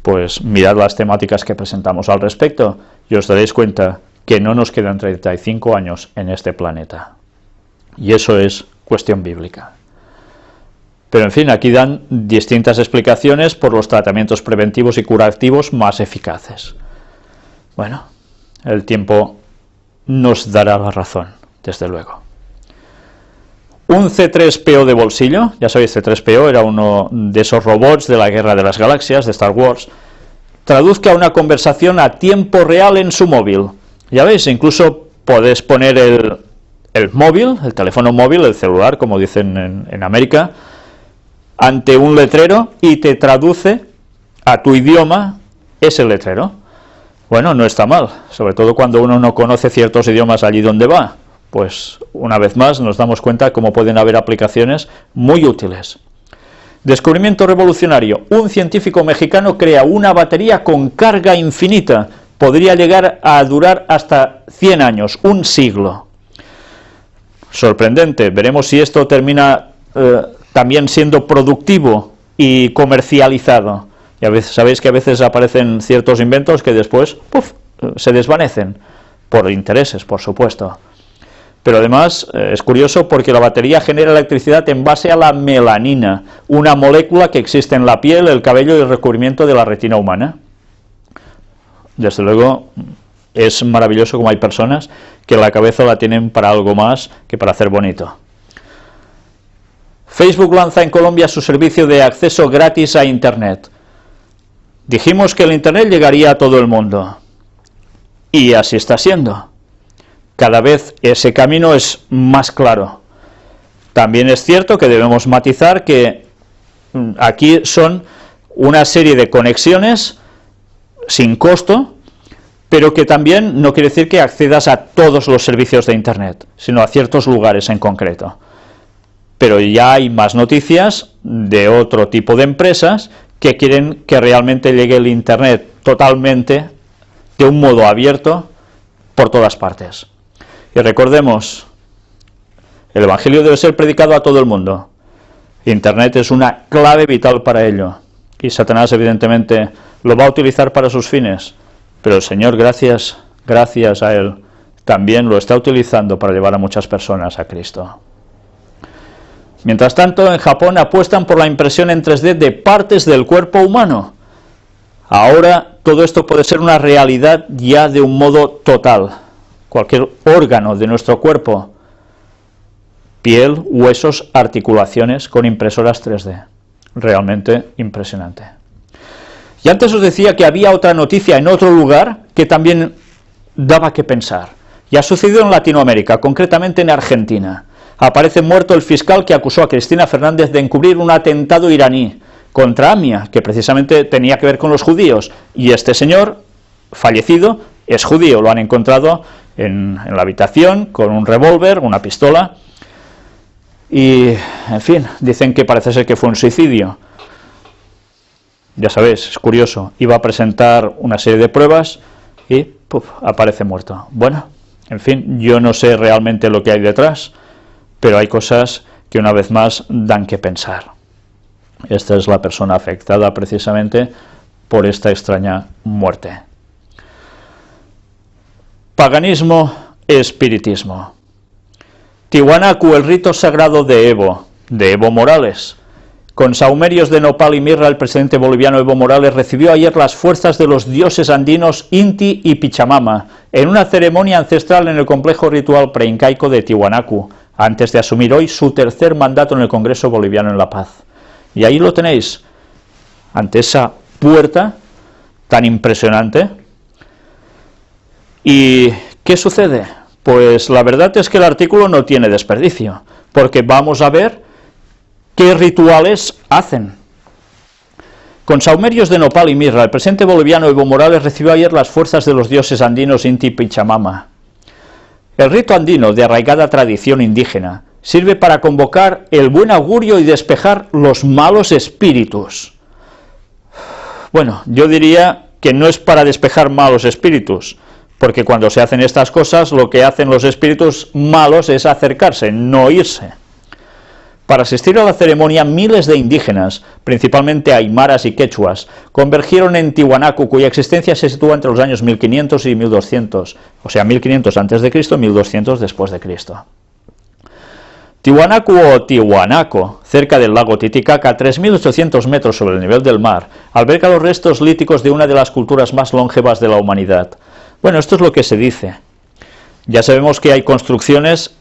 Pues mirad las temáticas que presentamos al respecto y os daréis cuenta que no nos quedan 35 años en este planeta. Y eso es cuestión bíblica. Pero en fin, aquí dan distintas explicaciones por los tratamientos preventivos y curativos más eficaces. Bueno, el tiempo nos dará la razón, desde luego. Un C3PO de bolsillo, ya sabéis, C3PO era uno de esos robots de la Guerra de las Galaxias, de Star Wars, traduzca una conversación a tiempo real en su móvil. Ya veis, incluso podéis poner el móvil, el teléfono móvil, el celular, como dicen en América, ante un letrero y te traduce a tu idioma ese letrero. Bueno, no está mal, sobre todo cuando uno no conoce ciertos idiomas allí donde va. Pues una vez más nos damos cuenta cómo pueden haber aplicaciones muy útiles. Descubrimiento revolucionario. Un científico mexicano crea una batería con carga infinita. Podría llegar a durar hasta 100 años, un siglo. Sorprendente. Veremos si esto termina también siendo productivo y comercializado. Ya sabéis que a veces aparecen ciertos inventos que después se desvanecen, por intereses, por supuesto. Pero además es curioso porque la batería genera electricidad en base a la melanina, una molécula que existe en la piel, el cabello y el recubrimiento de la retina humana. Desde luego es maravilloso como hay personas que la cabeza la tienen para algo más que para hacer bonito. Facebook lanza en Colombia su servicio de acceso gratis a Internet. Dijimos que el Internet llegaría a todo el mundo. Y así está siendo. cada vez ese camino es más claro. También es cierto que debemos matizar que aquí son una serie de conexiones sin costo, pero que también no quiere decir que accedas a todos los servicios de Internet, sino a ciertos lugares en concreto. Pero ya hay más noticias de otro tipo de empresas que quieren que realmente llegue el Internet totalmente, de un modo abierto, por todas partes. Y recordemos, el Evangelio debe ser predicado a todo el mundo. Internet es una clave vital para ello. Y Satanás, evidentemente, lo va a utilizar para sus fines. Pero el Señor, gracias a Él, también lo está utilizando para llevar a muchas personas a Cristo. Mientras tanto, en Japón apuestan por la impresión en 3D de partes del cuerpo humano. Ahora todo esto puede ser una realidad ya de un modo total. Cualquier órgano de nuestro cuerpo, piel, huesos, articulaciones, con impresoras 3D. Realmente impresionante. Y antes os decía que había otra noticia en otro lugar que también daba que pensar. Y ha sucedido en Latinoamérica, concretamente en Argentina. Aparece muerto el fiscal que acusó a Cristina Fernández de encubrir un atentado iraní contra AMIA, que precisamente tenía que ver con los judíos. Y este señor, fallecido, es judío. Lo han encontrado en la habitación con un revólver, una pistola. Y, en fin, dicen que parece ser que fue un suicidio. Ya sabéis, es curioso, iba a presentar una serie de pruebas y aparece muerto. Bueno, en fin, yo no sé realmente lo que hay detrás, pero hay cosas que una vez más dan que pensar. Esta es la persona afectada precisamente por esta extraña muerte. Paganismo, espiritismo. Tiwanaku, el rito sagrado de Evo Morales. Con sahumerios de nopal y mirra, el presidente boliviano Evo Morales recibió ayer las fuerzas de los dioses andinos Inti y Pichamama en una ceremonia ancestral en el complejo ritual preincaico de Tiwanaku, antes de asumir hoy su tercer mandato en el Congreso Boliviano en La Paz. Y ahí lo tenéis, ante esa puerta tan impresionante. ¿Y qué sucede? Pues la verdad es que el artículo no tiene desperdicio, porque vamos a ver qué rituales hacen. Con sahumerios de nopal y mirra, el presidente boliviano Evo Morales recibió ayer las fuerzas de los dioses andinos Inti y Pichamama. El rito andino, de arraigada tradición indígena, sirve para convocar el buen augurio y despejar los malos espíritus. Bueno, yo diría que no es para despejar malos espíritus, porque cuando se hacen estas cosas, lo que hacen los espíritus malos es acercarse, no irse. Para asistir a la ceremonia, miles de indígenas, principalmente aymaras y quechuas, convergieron en Tiwanaku, cuya existencia se sitúa entre los años 1500 y 1200, o sea, 1500 a.C. y 1200 después de Cristo. Tiwanaku o Tiwanaco, cerca del lago Titicaca, a 3.800 metros sobre el nivel del mar, alberga los restos líticos de una de las culturas más longevas de la humanidad. Bueno, esto es lo que se dice. Ya sabemos que hay construcciones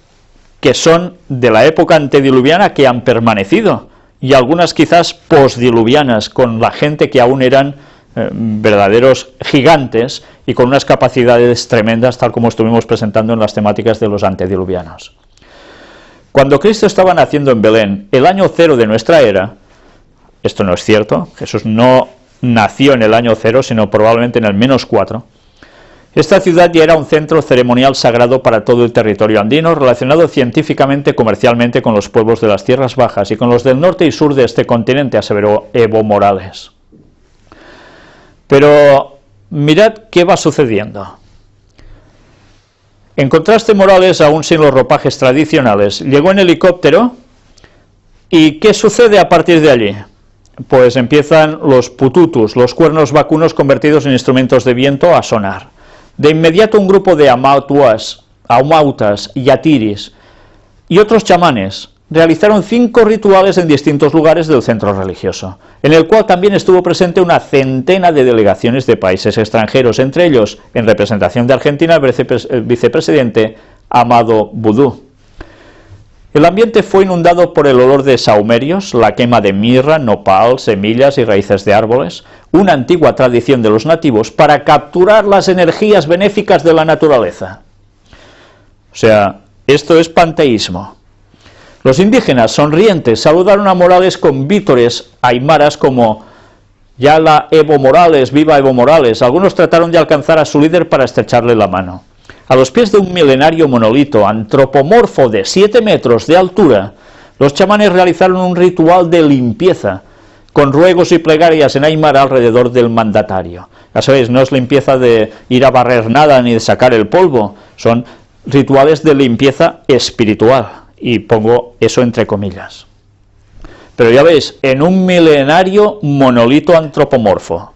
que son de la época antediluviana que han permanecido, y algunas quizás postdiluvianas, con la gente que aún eran verdaderos gigantes y con unas capacidades tremendas, tal como estuvimos presentando en las temáticas de los antediluvianos. Cuando Cristo estaba naciendo en Belén, el año 0 de nuestra era, esto no es cierto, Jesús no nació en el año 0, sino probablemente en el -4, esta ciudad ya era un centro ceremonial sagrado para todo el territorio andino, relacionado científicamente, comercialmente con los pueblos de las tierras bajas y con los del norte y sur de este continente, aseveró Evo Morales. Pero mirad qué va sucediendo. En contraste, Morales, aún sin los ropajes tradicionales, llegó en helicóptero, ¿y qué sucede a partir de allí? Pues empiezan los pututus, los cuernos vacunos convertidos en instrumentos de viento, a sonar. De inmediato un grupo de amautas, yatiris y otros chamanes realizaron 5 rituales en distintos lugares del centro religioso, en el cual también estuvo presente una centena de delegaciones de países extranjeros, entre ellos, en representación de Argentina, el vicepresidente Amado Vudú. El ambiente fue inundado por el olor de sahumerios, la quema de mirra, nopal, semillas y raíces de árboles, una antigua tradición de los nativos para capturar las energías benéficas de la naturaleza. O sea, esto es panteísmo. Los indígenas, sonrientes, saludaron a Morales con vítores aymaras como "Yala Evo Morales, viva Evo Morales". Algunos trataron de alcanzar a su líder para estrecharle la mano. A los pies de un milenario monolito antropomorfo de 7 metros de altura, los chamanes realizaron un ritual de limpieza, con ruegos y plegarias en aymara alrededor del mandatario. Ya sabéis, no es limpieza de ir a barrer nada ni de sacar el polvo, son rituales de limpieza espiritual, y pongo eso entre comillas. Pero ya veis, en un milenario monolito antropomorfo.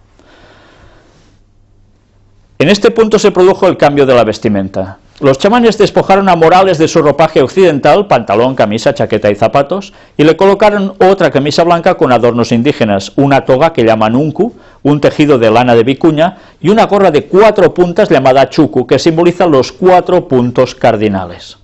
En este punto se produjo el cambio de la vestimenta. Los chamanes despojaron a Morales de su ropaje occidental, pantalón, camisa, chaqueta y zapatos, y le colocaron otra camisa blanca con adornos indígenas, una toga que llaman unku, un tejido de lana de vicuña, y una gorra de 4 puntas llamada chuku, que simboliza los 4 puntos cardinales.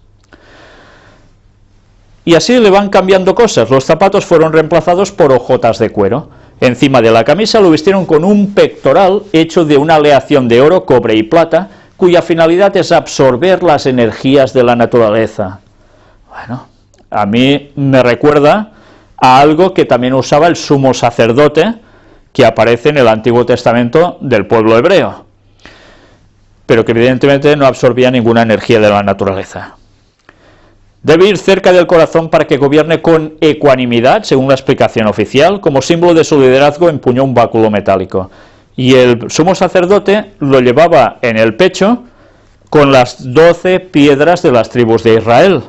Y así le van cambiando cosas. Los zapatos fueron reemplazados por hojotas de cuero. Encima de la camisa lo vistieron con un pectoral hecho de una aleación de oro, cobre y plata, cuya finalidad es absorber las energías de la naturaleza. Bueno, a mí me recuerda a algo que también usaba el sumo sacerdote, que aparece en el Antiguo Testamento del pueblo hebreo, pero que evidentemente no absorbía ninguna energía de la naturaleza. Debe ir cerca del corazón para que gobierne con ecuanimidad, según la explicación oficial. Como símbolo de su liderazgo empuñó un báculo metálico. Y el sumo sacerdote lo llevaba en el pecho con las 12 piedras de las tribus de Israel.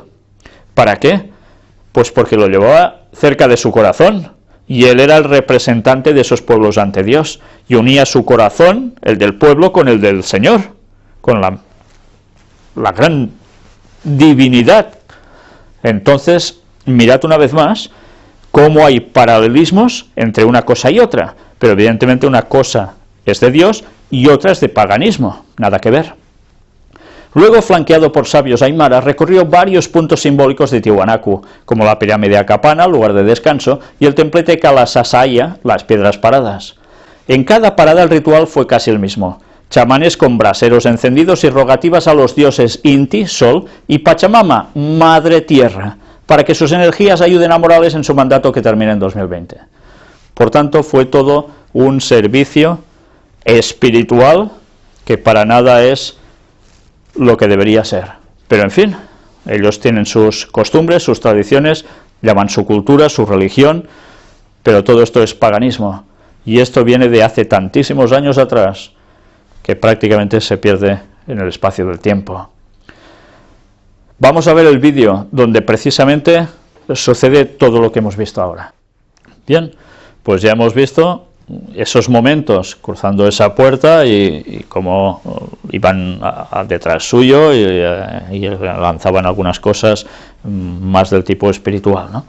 ¿Para qué? Pues porque lo llevaba cerca de su corazón, y él era el representante de esos pueblos ante Dios, y unía su corazón, el del pueblo, con el del Señor, con la gran divinidad. Entonces, mirad una vez más cómo hay paralelismos entre una cosa y otra, pero evidentemente una cosa es de Dios y otra es de paganismo, nada que ver. Luego, flanqueado por sabios aymaras, recorrió varios puntos simbólicos de Tiwanaku, como la pirámide Acapana, lugar de descanso, y el templete Kalasasaya, las piedras paradas. En cada parada el ritual fue casi el mismo. Chamanes con braseros encendidos y rogativas a los dioses Inti, Sol, y Pachamama, Madre Tierra, para que sus energías ayuden a Morales en su mandato que termina en 2020. Por tanto, fue todo un servicio espiritual que para nada es lo que debería ser. Pero en fin, ellos tienen sus costumbres, sus tradiciones, llaman su cultura, su religión, pero todo esto es paganismo. Y esto viene de hace tantísimos años atrás, que prácticamente se pierde en el espacio del tiempo. Vamos a ver el vídeo donde precisamente sucede todo lo que hemos visto ahora. Bien, pues ya hemos visto esos momentos cruzando esa puerta y cómo iban detrás suyo y lanzaban algunas cosas más del tipo espiritual, ¿no?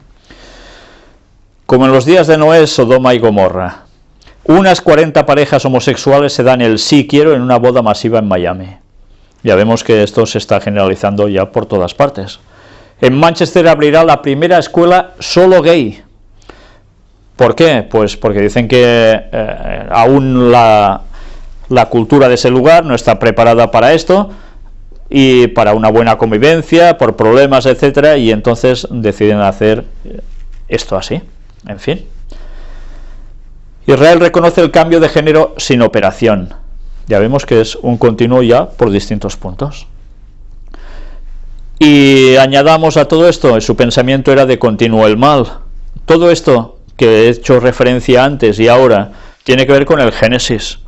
Como en los días de Noé, Sodoma y Gomorra. Unas 40 parejas homosexuales se dan el sí quiero en una boda masiva en Miami. Ya vemos que esto se está generalizando ya por todas partes. En Manchester abrirá la primera escuela solo gay. ¿Por qué? Pues porque dicen que aún la cultura de ese lugar no está preparada para esto y para una buena convivencia, por problemas, etcétera, y entonces deciden hacer esto así. En fin. Israel reconoce el cambio de género sin operación. Ya vemos que es un continuo ya por distintos puntos. Y añadamos a todo esto, su pensamiento era de continuo el mal. Todo esto que he hecho referencia antes y ahora tiene que ver con el Génesis,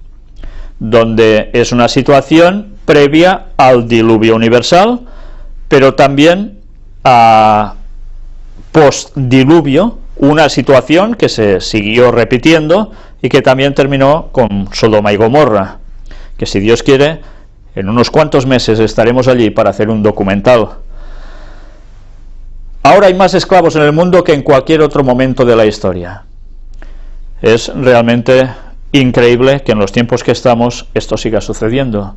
donde es una situación previa al diluvio universal, pero también a postdiluvio, una situación que se siguió repitiendo y que también terminó con Sodoma y Gomorra, que si Dios quiere, en unos cuantos meses estaremos allí para hacer un documental. Ahora hay más esclavos en el mundo que en cualquier otro momento de la historia. Es realmente increíble que en los tiempos que estamos esto siga sucediendo.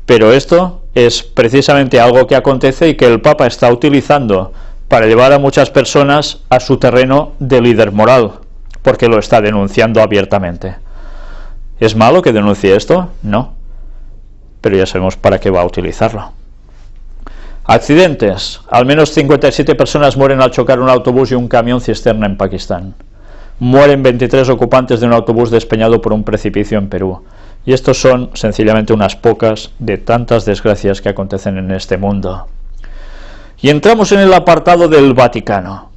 Pero esto es precisamente algo que acontece y que el Papa está utilizando para llevar a muchas personas a su terreno de líder moral, porque lo está denunciando abiertamente. ¿Es malo que denuncie esto? No. Pero ya sabemos para qué va a utilizarlo. Accidentes. Al menos 57 personas mueren al chocar un autobús y un camión cisterna en Pakistán. Mueren 23 ocupantes de un autobús despeñado por un precipicio en Perú. Y estos son sencillamente unas pocas de tantas desgracias que acontecen en este mundo. Y entramos en el apartado del Vaticano.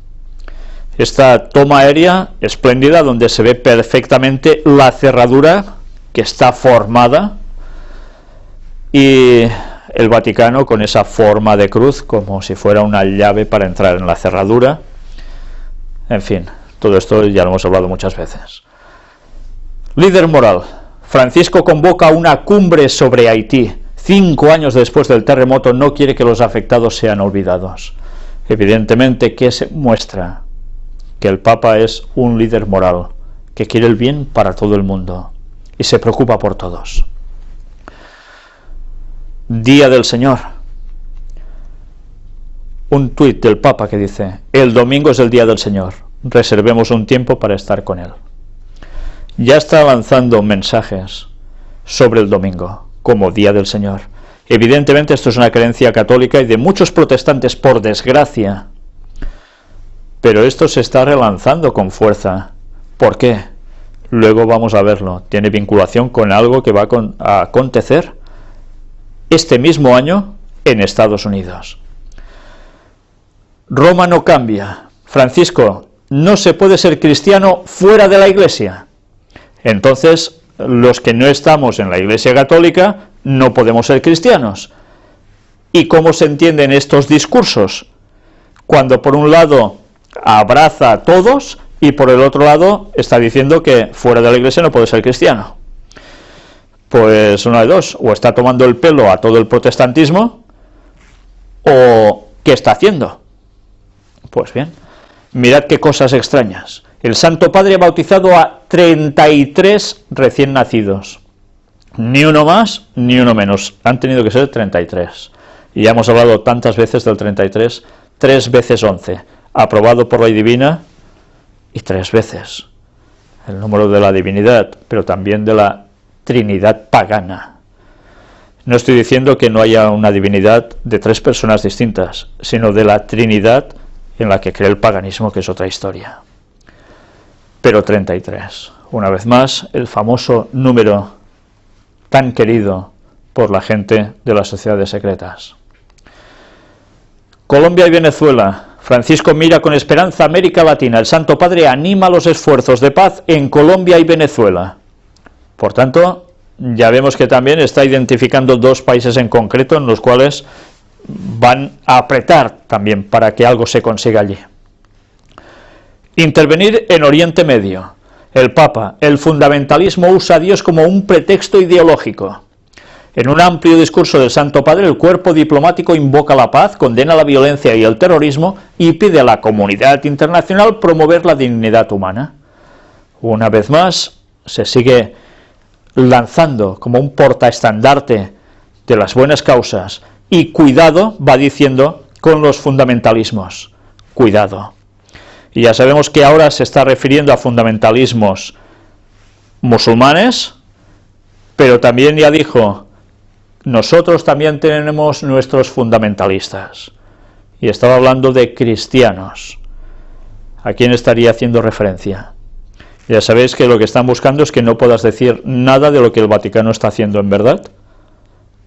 Esta toma aérea espléndida donde se ve perfectamente la cerradura que está formada y el Vaticano con esa forma de cruz como si fuera una llave para entrar en la cerradura. En fin, todo esto ya lo hemos hablado muchas veces. Líder moral. Francisco convoca una cumbre sobre Haití. 5 años después del terremoto no quiere que los afectados sean olvidados. Evidentemente que se muestra que el Papa es un líder moral, que quiere el bien para todo el mundo y se preocupa por todos. Día del Señor. Un tuit del Papa que dice: el domingo es el día del Señor, reservemos un tiempo para estar con Él. Ya está lanzando mensajes sobre el domingo como día del Señor. Evidentemente esto es una creencia católica y de muchos protestantes, por desgracia, pero esto se está relanzando con fuerza. ¿Por qué? Luego vamos a verlo. Tiene vinculación con algo que va a acontecer este mismo año en Estados Unidos. Roma no cambia. Francisco, no se puede ser cristiano fuera de la Iglesia. Entonces, los que no estamos en la Iglesia católica no podemos ser cristianos. ¿Y cómo se entienden estos discursos? Cuando por un lado abraza a todos y por el otro lado está diciendo que fuera de la Iglesia no puede ser cristiano. Pues una de dos, o está tomando el pelo a todo el protestantismo, o ¿qué está haciendo? Pues bien, mirad qué cosas extrañas. El Santo Padre ha bautizado a 33 recién nacidos. Ni uno más, ni uno menos. Han tenido que ser 33. Y ya hemos hablado tantas veces del 33, 3 veces 11. Aprobado por la divina y 3 veces. El número de la divinidad, pero también de la Trinidad pagana. No estoy diciendo que no haya una divinidad de 3 personas distintas, sino de la Trinidad en la que cree el paganismo, que es otra historia. Pero 33. Una vez más, el famoso número tan querido por la gente de las sociedades secretas. Colombia y Venezuela. Francisco mira con esperanza a América Latina. El Santo Padre anima los esfuerzos de paz en Colombia y Venezuela. Por tanto, ya vemos que también está identificando 2 países en concreto en los cuales van a apretar también para que algo se consiga allí. Intervenir en Oriente Medio. El Papa, el fundamentalismo usa a Dios como un pretexto ideológico. En un amplio discurso del Santo Padre, el cuerpo diplomático invoca la paz, condena la violencia y el terrorismo y pide a la comunidad internacional promover la dignidad humana. Una vez más, se sigue lanzando como un portaestandarte de las buenas causas y cuidado, va diciendo, con los fundamentalismos. Cuidado. Y ya sabemos que ahora se está refiriendo a fundamentalismos musulmanes, pero también ya dijo, nosotros también tenemos nuestros fundamentalistas. Y estaba hablando de cristianos. ¿A quién estaría haciendo referencia? Ya sabéis que lo que están buscando es que no puedas decir nada de lo que el Vaticano está haciendo en verdad,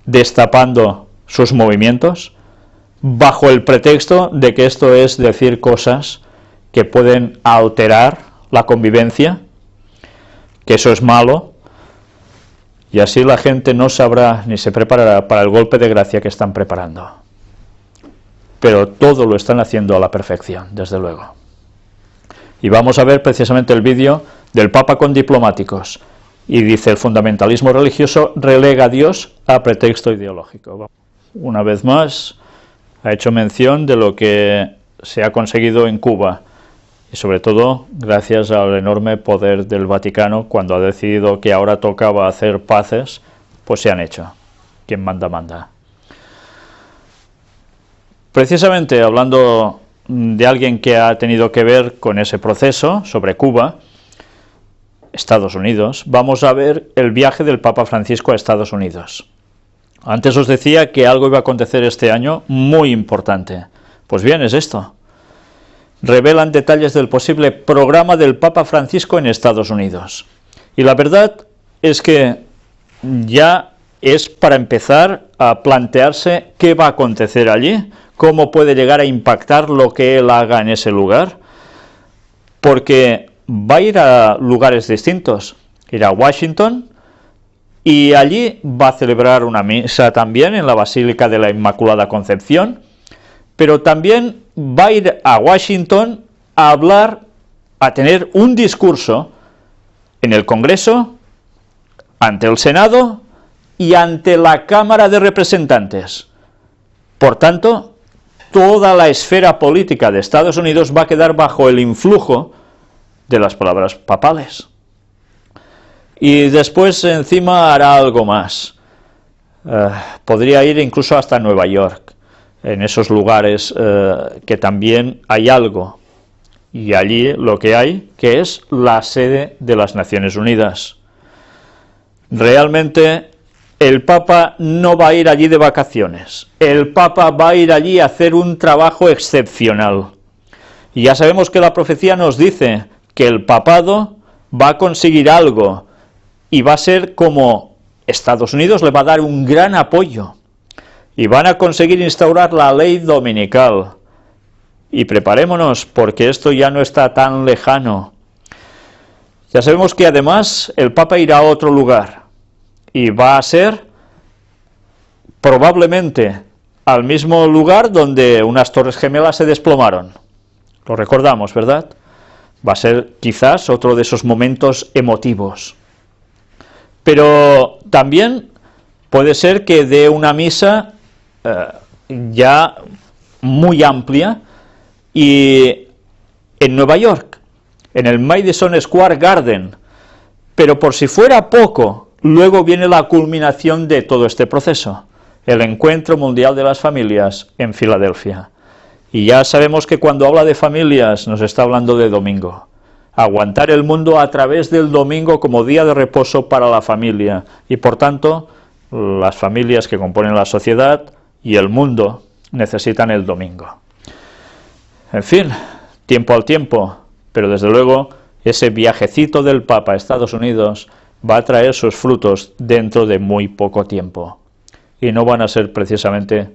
destapando sus movimientos, bajo el pretexto de que esto es decir cosas que pueden alterar la convivencia, que eso es malo, y así la gente no sabrá ni se preparará para el golpe de gracia que están preparando. Pero todo lo están haciendo a la perfección, desde luego. Y vamos a ver precisamente el vídeo del Papa con diplomáticos, y dice, el fundamentalismo religioso relega a Dios a pretexto ideológico. Una vez más, ha hecho mención de lo que se ha conseguido en Cuba, y sobre todo gracias al enorme poder del Vaticano. Cuando ha decidido que ahora tocaba hacer paces, pues se han hecho. Quien manda, manda. Precisamente hablando de alguien que ha tenido que ver con ese proceso sobre Cuba, Estados Unidos, vamos a ver el viaje del Papa Francisco a Estados Unidos. Antes os decía que algo iba a acontecer este año muy importante. Pues bien, es esto. Revelan detalles del posible programa del Papa Francisco en Estados Unidos. Y la verdad es que ya es para empezar a plantearse qué va a acontecer allí, cómo puede llegar a impactar lo que él haga en ese lugar, porque va a ir a lugares distintos. Irá a Washington y allí va a celebrar una misa también en la Basílica de la Inmaculada Concepción, pero también va a ir a Washington a hablar, a tener un discurso en el Congreso, ante el Senado y ante la Cámara de Representantes. Por tanto, toda la esfera política de Estados Unidos va a quedar bajo el influjo de las palabras papales. Y después encima hará algo más. Podría ir incluso hasta Nueva York, en esos lugares que también hay algo. Y allí lo que hay, que es la sede de las Naciones Unidas. Realmente el Papa no va a ir allí de vacaciones. El Papa va a ir allí a hacer un trabajo excepcional. Y ya sabemos que la profecía nos dice que el papado va a conseguir algo y va a ser como Estados Unidos le va a dar un gran apoyo y van a conseguir instaurar la ley dominical. Y preparémonos porque esto ya no está tan lejano. Ya sabemos que además el Papa irá a otro lugar y va a ser probablemente al mismo lugar donde unas torres gemelas se desplomaron. Lo recordamos, ¿verdad? Va a ser quizás otro de esos momentos emotivos. Pero también puede ser que dé una misa ya muy amplia y en Nueva York, en el Madison Square Garden. Pero por si fuera poco, luego viene la culminación de todo este proceso, el Encuentro Mundial de las Familias en Filadelfia. Y ya sabemos que cuando habla de familias nos está hablando de domingo. Aguantar el mundo a través del domingo como día de reposo para la familia. Y por tanto, las familias que componen la sociedad y el mundo necesitan el domingo. En fin, tiempo al tiempo, pero desde luego ese viajecito del Papa a Estados Unidos va a traer sus frutos dentro de muy poco tiempo. Y no van a ser precisamente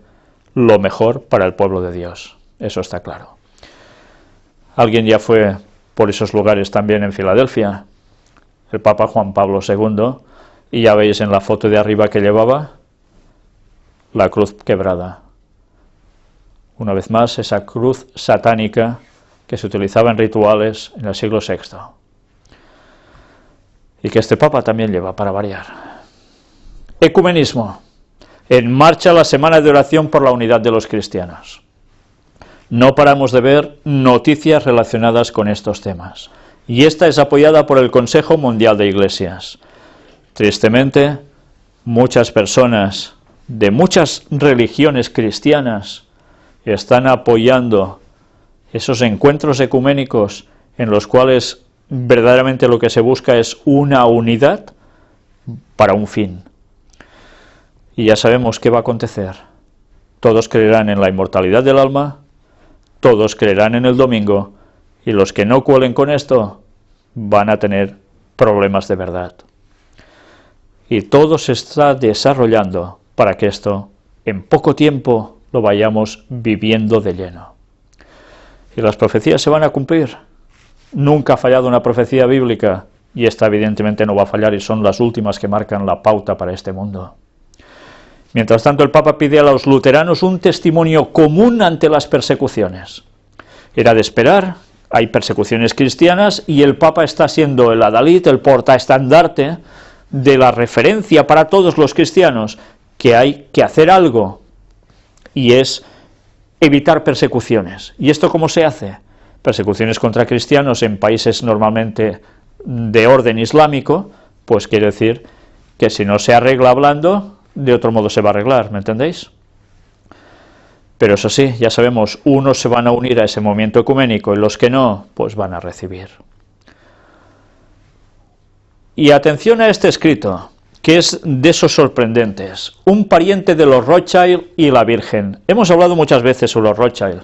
lo mejor para el pueblo de Dios. Eso está claro. Alguien ya fue por esos lugares también en Filadelfia, el Papa Juan Pablo II, y ya veis en la foto de arriba que llevaba la cruz quebrada. Una vez más, esa cruz satánica que se utilizaba en rituales en el siglo VI. Y que este Papa también lleva, para variar. Ecumenismo. En marcha la semana de oración por la unidad de los cristianos. No paramos de ver noticias relacionadas con estos temas. Y esta es apoyada por el Consejo Mundial de Iglesias. Tristemente, muchas personas de muchas religiones cristianas están apoyando esos encuentros ecuménicos en los cuales verdaderamente lo que se busca es una unidad para un fin. Y ya sabemos qué va a acontecer. Todos creerán en la inmortalidad del alma, todos creerán en el domingo, y los que no cuelen con esto van a tener problemas de verdad. Y todo se está desarrollando para que esto en poco tiempo lo vayamos viviendo de lleno. Y las profecías se van a cumplir. Nunca ha fallado una profecía bíblica, y esta evidentemente no va a fallar, y son las últimas que marcan la pauta para este mundo. Mientras tanto, el Papa pide a los luteranos un testimonio común ante las persecuciones. Era de esperar, hay persecuciones cristianas, y el Papa está siendo el adalid, el portaestandarte de la referencia para todos los cristianos, que hay que hacer algo, y es evitar persecuciones. ¿Y esto cómo se hace? Persecuciones contra cristianos en países normalmente de orden islámico, pues quiere decir que si no se arregla hablando, de otro modo se va a arreglar, ¿me entendéis? Pero eso sí, ya sabemos, unos se van a unir a ese movimiento ecuménico y los que no, pues van a recibir. Y atención a este escrito, que es de esos sorprendentes, un pariente de los Rothschild y la Virgen. Hemos hablado muchas veces sobre los Rothschild,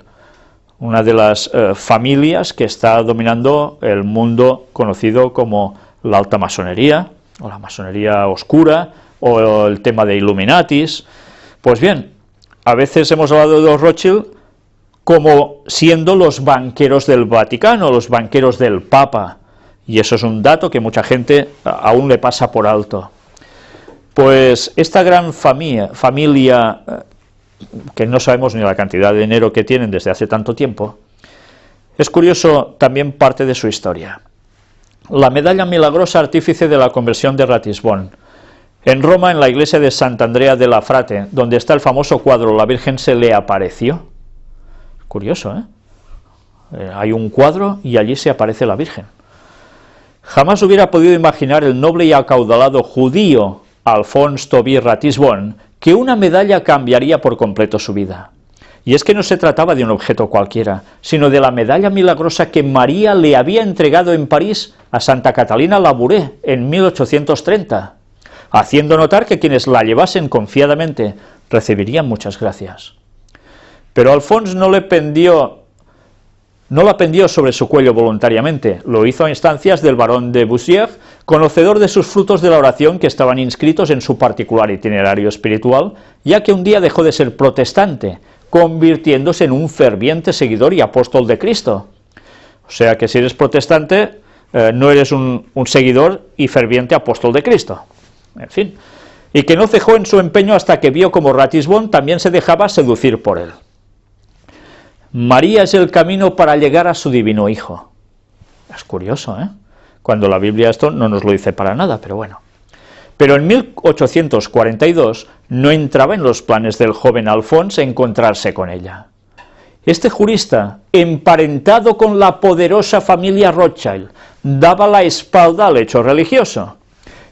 una de las familias que está dominando el mundo conocido como la alta masonería, o la masonería oscura, o el tema de Illuminatis. Pues bien, a veces hemos hablado de los Rothschild como siendo los banqueros del Vaticano, los banqueros del Papa, y eso es un dato que mucha gente aún le pasa por alto. Pues esta gran familia, que no sabemos ni la cantidad de dinero que tienen desde hace tanto tiempo, es curioso también parte de su historia. La medalla milagrosa artífice de la conversión de Ratisbonne. En Roma, en la iglesia de Sant'Andrea della Frate, donde está el famoso cuadro La Virgen se le apareció. Curioso, ¿eh? Hay un cuadro y allí se aparece la Virgen. Jamás hubiera podido imaginar el noble y acaudalado judío Alphonse Toby Ratisbonne que una medalla cambiaría por completo su vida. Y es que no se trataba de un objeto cualquiera, sino de la medalla milagrosa que María le había entregado en París a Santa Catalina Labouré en 1830, haciendo notar que quienes la llevasen confiadamente recibirían muchas gracias. Pero Alphonse no la pendió sobre su cuello voluntariamente, lo hizo a instancias del barón de Boussières, conocedor de sus frutos de la oración que estaban inscritos en su particular itinerario espiritual, ya que un día dejó de ser protestante, convirtiéndose en un ferviente seguidor y apóstol de Cristo. O sea que si eres protestante, no eres un seguidor y ferviente apóstol de Cristo. En fin, y que no cejó en su empeño hasta que vio como Ratisbonne también se dejaba seducir por él. María es el camino para llegar a su divino Hijo. Es curioso, ¿eh? Cuando la Biblia esto no nos lo dice para nada, pero bueno. Pero en 1842 no entraba en los planes del joven Alphonse encontrarse con ella. Este jurista, emparentado con la poderosa familia Rothschild, daba la espalda al hecho religioso.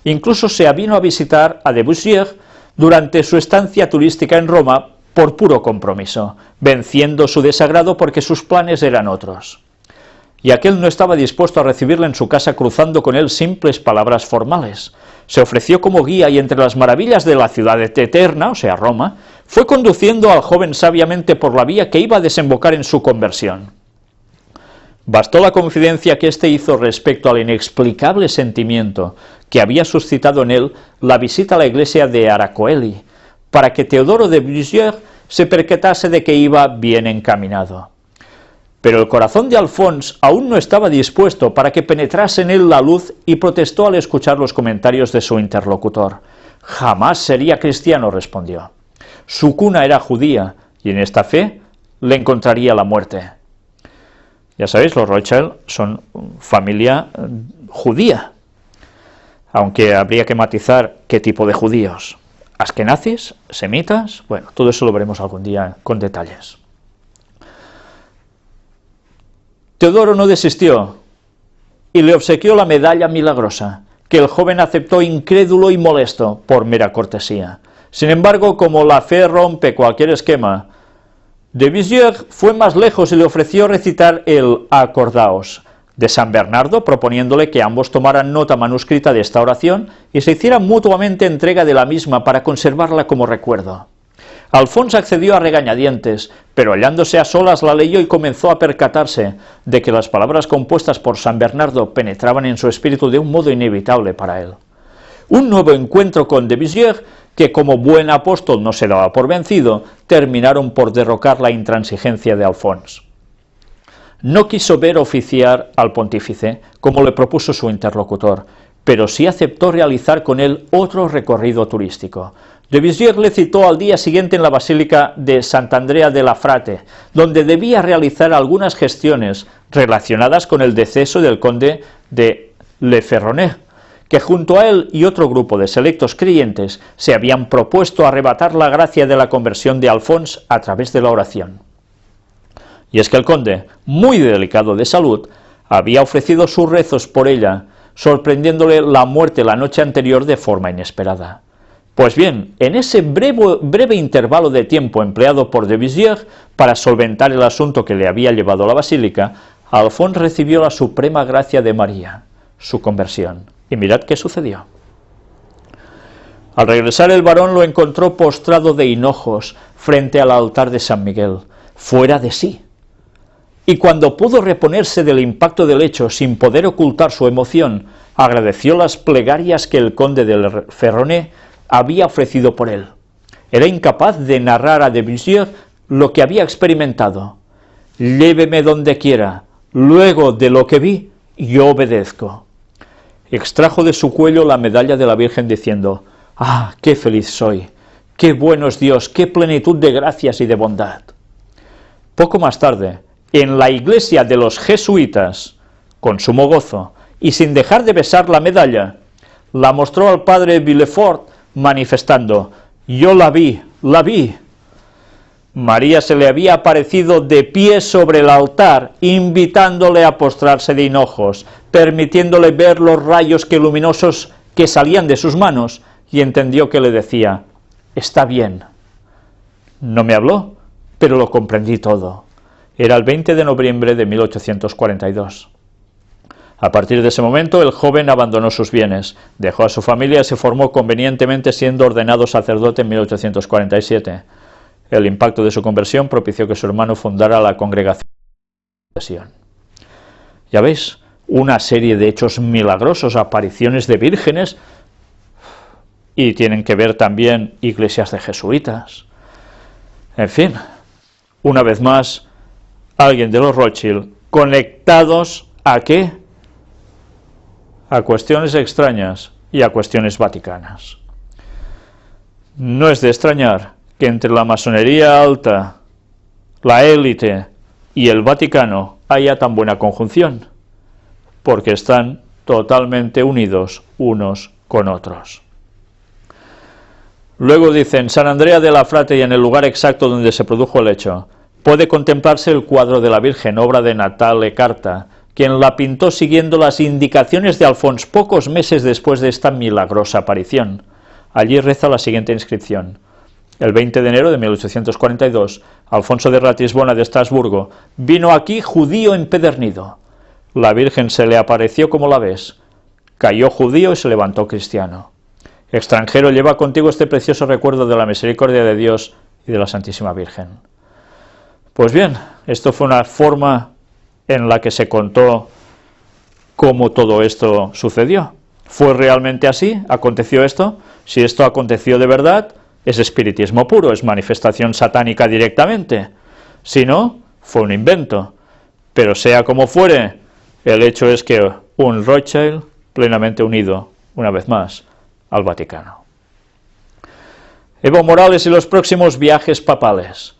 Incluso se avino a visitar a Debussier durante su estancia turística en Roma por puro compromiso, venciendo su desagrado porque sus planes eran otros. Y aquel no estaba dispuesto a recibirle en su casa cruzando con él simples palabras formales. Se ofreció como guía y entre las maravillas de la ciudad eterna, o sea Roma, fue conduciendo al joven sabiamente por la vía que iba a desembocar en su conversión. Bastó la confidencia que éste hizo respecto al inexplicable sentimiento que había suscitado en él la visita a la iglesia de Aracoeli, para que Teodoro de Boussières se percatase de que iba bien encaminado. Pero el corazón de Alphonse aún no estaba dispuesto para que penetrase en él la luz y protestó al escuchar los comentarios de su interlocutor. «Jamás sería cristiano», respondió. Su cuna era judía y en esta fe le encontraría la muerte. Ya sabéis, los Rothschild son familia judía, aunque habría que matizar qué tipo de judíos. Askenazis, semitas, bueno, todo eso lo veremos algún día con detalles. Teodoro no desistió y le obsequió la medalla milagrosa, que el joven aceptó incrédulo y molesto por mera cortesía. Sin embargo, como la fe rompe cualquier esquema, de Boussières fue más lejos y le ofreció recitar el «Acordaos» de San Bernardo, proponiéndole que ambos tomaran nota manuscrita de esta oración y se hicieran mutuamente entrega de la misma para conservarla como recuerdo. Alphonse accedió a regañadientes, pero hallándose a solas la leyó y comenzó a percatarse de que las palabras compuestas por San Bernardo penetraban en su espíritu de un modo inevitable para él. Un nuevo encuentro con de Boussières, que como buen apóstol no se daba por vencido, terminaron por derrocar la intransigencia de Alphonse. No quiso ver oficiar al pontífice, como le propuso su interlocutor, pero sí aceptó realizar con él otro recorrido turístico. De Boussières le citó al día siguiente en la Basílica de Sant'Andrea della Frate, donde debía realizar algunas gestiones relacionadas con el deceso del conde de Le Ferronnet, que junto a él y otro grupo de selectos creyentes se habían propuesto arrebatar la gracia de la conversión de Alphonse a través de la oración. Y es que el conde, muy delicado de salud, había ofrecido sus rezos por ella, sorprendiéndole la muerte la noche anterior de forma inesperada. Pues bien, en ese breve intervalo de tiempo empleado por de Boussières para solventar el asunto que le había llevado a la basílica, Alphonse recibió la suprema gracia de María, su conversión. Y mirad qué sucedió. Al regresar el varón lo encontró postrado de hinojos frente al altar de San Miguel, fuera de sí. Y cuando pudo reponerse del impacto del hecho sin poder ocultar su emoción, agradeció las plegarias que el conde de Ferroné había ofrecido por él. Era incapaz de narrar a de Visieux lo que había experimentado. Lléveme donde quiera, luego de lo que vi, yo obedezco. Extrajo de su cuello la medalla de la Virgen diciendo: ¡ah, qué feliz soy! ¡Qué bueno es Dios! ¡Qué plenitud de gracias y de bondad! Poco más tarde, en la iglesia de los jesuitas, con sumo gozo, y sin dejar de besar la medalla, la mostró al padre Villefort, manifestando: yo la vi, la vi. María se le había aparecido de pie sobre el altar, invitándole a postrarse de hinojos, permitiéndole ver los rayos luminosos que salían de sus manos, y entendió que le decía: está bien. No me habló, pero lo comprendí todo. Era el 20 de noviembre de 1842. A partir de ese momento, el joven abandonó sus bienes, dejó a su familia y se formó convenientemente, siendo ordenado sacerdote en 1847. El impacto de su conversión propició que su hermano fundara la congregación. Ya veis, una serie de hechos milagrosos, apariciones de vírgenes, y tienen que ver también iglesias de jesuitas. En fin, una vez más, alguien de los Rothschild conectados ¿a qué? A cuestiones extrañas y a cuestiones vaticanas. No es de extrañar que entre la masonería alta, la élite y el Vaticano haya tan buena conjunción, porque están totalmente unidos unos con otros. Luego dicen: San Andrea de la Frate, y en el lugar exacto donde se produjo el hecho, puede contemplarse el cuadro de la Virgen, obra de Natale Carta, quien la pintó siguiendo las indicaciones de Alfons pocos meses después de esta milagrosa aparición. Allí reza la siguiente inscripción: el 20 de enero de 1842, Alfonso de Ratisbona de Estrasburgo vino aquí judío empedernido. La Virgen se le apareció como la ves, cayó judío y se levantó cristiano. Extranjero, lleva contigo este precioso recuerdo de la misericordia de Dios y de la Santísima Virgen. Pues bien, esto fue una forma en la que se contó cómo todo esto sucedió. ¿Fue realmente así? ¿Aconteció esto? Si esto aconteció de verdad, es espiritismo puro, es manifestación satánica directamente. Si no, fue un invento. Pero sea como fuere, el hecho es que un Rothschild plenamente unido, una vez más, al Vaticano. Evo Morales y los próximos viajes papales.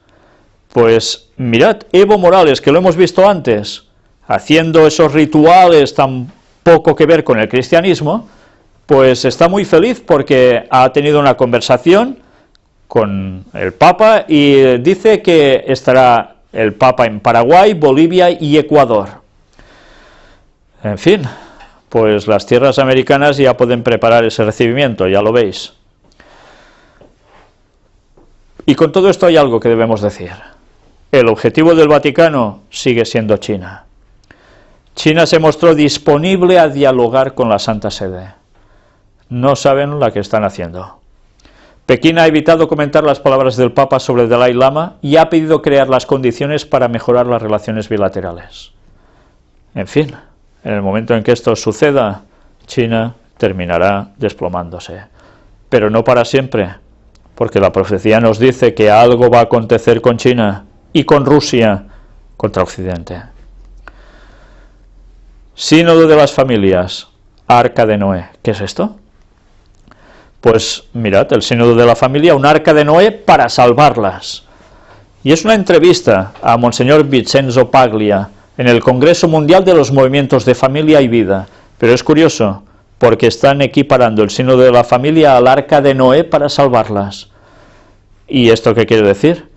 Pues mirad, Evo Morales, que lo hemos visto antes, haciendo esos rituales tan poco que ver con el cristianismo, pues está muy feliz porque ha tenido una conversación con el Papa y dice que estará el Papa en Paraguay, Bolivia y Ecuador. En fin, pues las tierras americanas ya pueden preparar ese recibimiento, ya lo veis. Y con todo esto hay algo que debemos decir. El objetivo del Vaticano sigue siendo China. China se mostró disponible a dialogar con la Santa Sede. No saben lo que están haciendo. Pekín ha evitado comentar las palabras del Papa sobre el Dalai Lama y ha pedido crear las condiciones para mejorar las relaciones bilaterales. En fin, en el momento en que esto suceda, China terminará desplomándose. Pero no para siempre, porque la profecía nos dice que algo va a acontecer con China y con Rusia contra Occidente. Sínodo de las familias, Arca de Noé. ¿Qué es esto? Pues mirad, el sínodo de la familia, un arca de Noé para salvarlas. Y es una entrevista a Monseñor Vincenzo Paglia en el Congreso Mundial de los Movimientos de Familia y Vida. Pero es curioso, porque están equiparando el sínodo de la familia al arca de Noé para salvarlas. ¿Y esto qué quiere decir?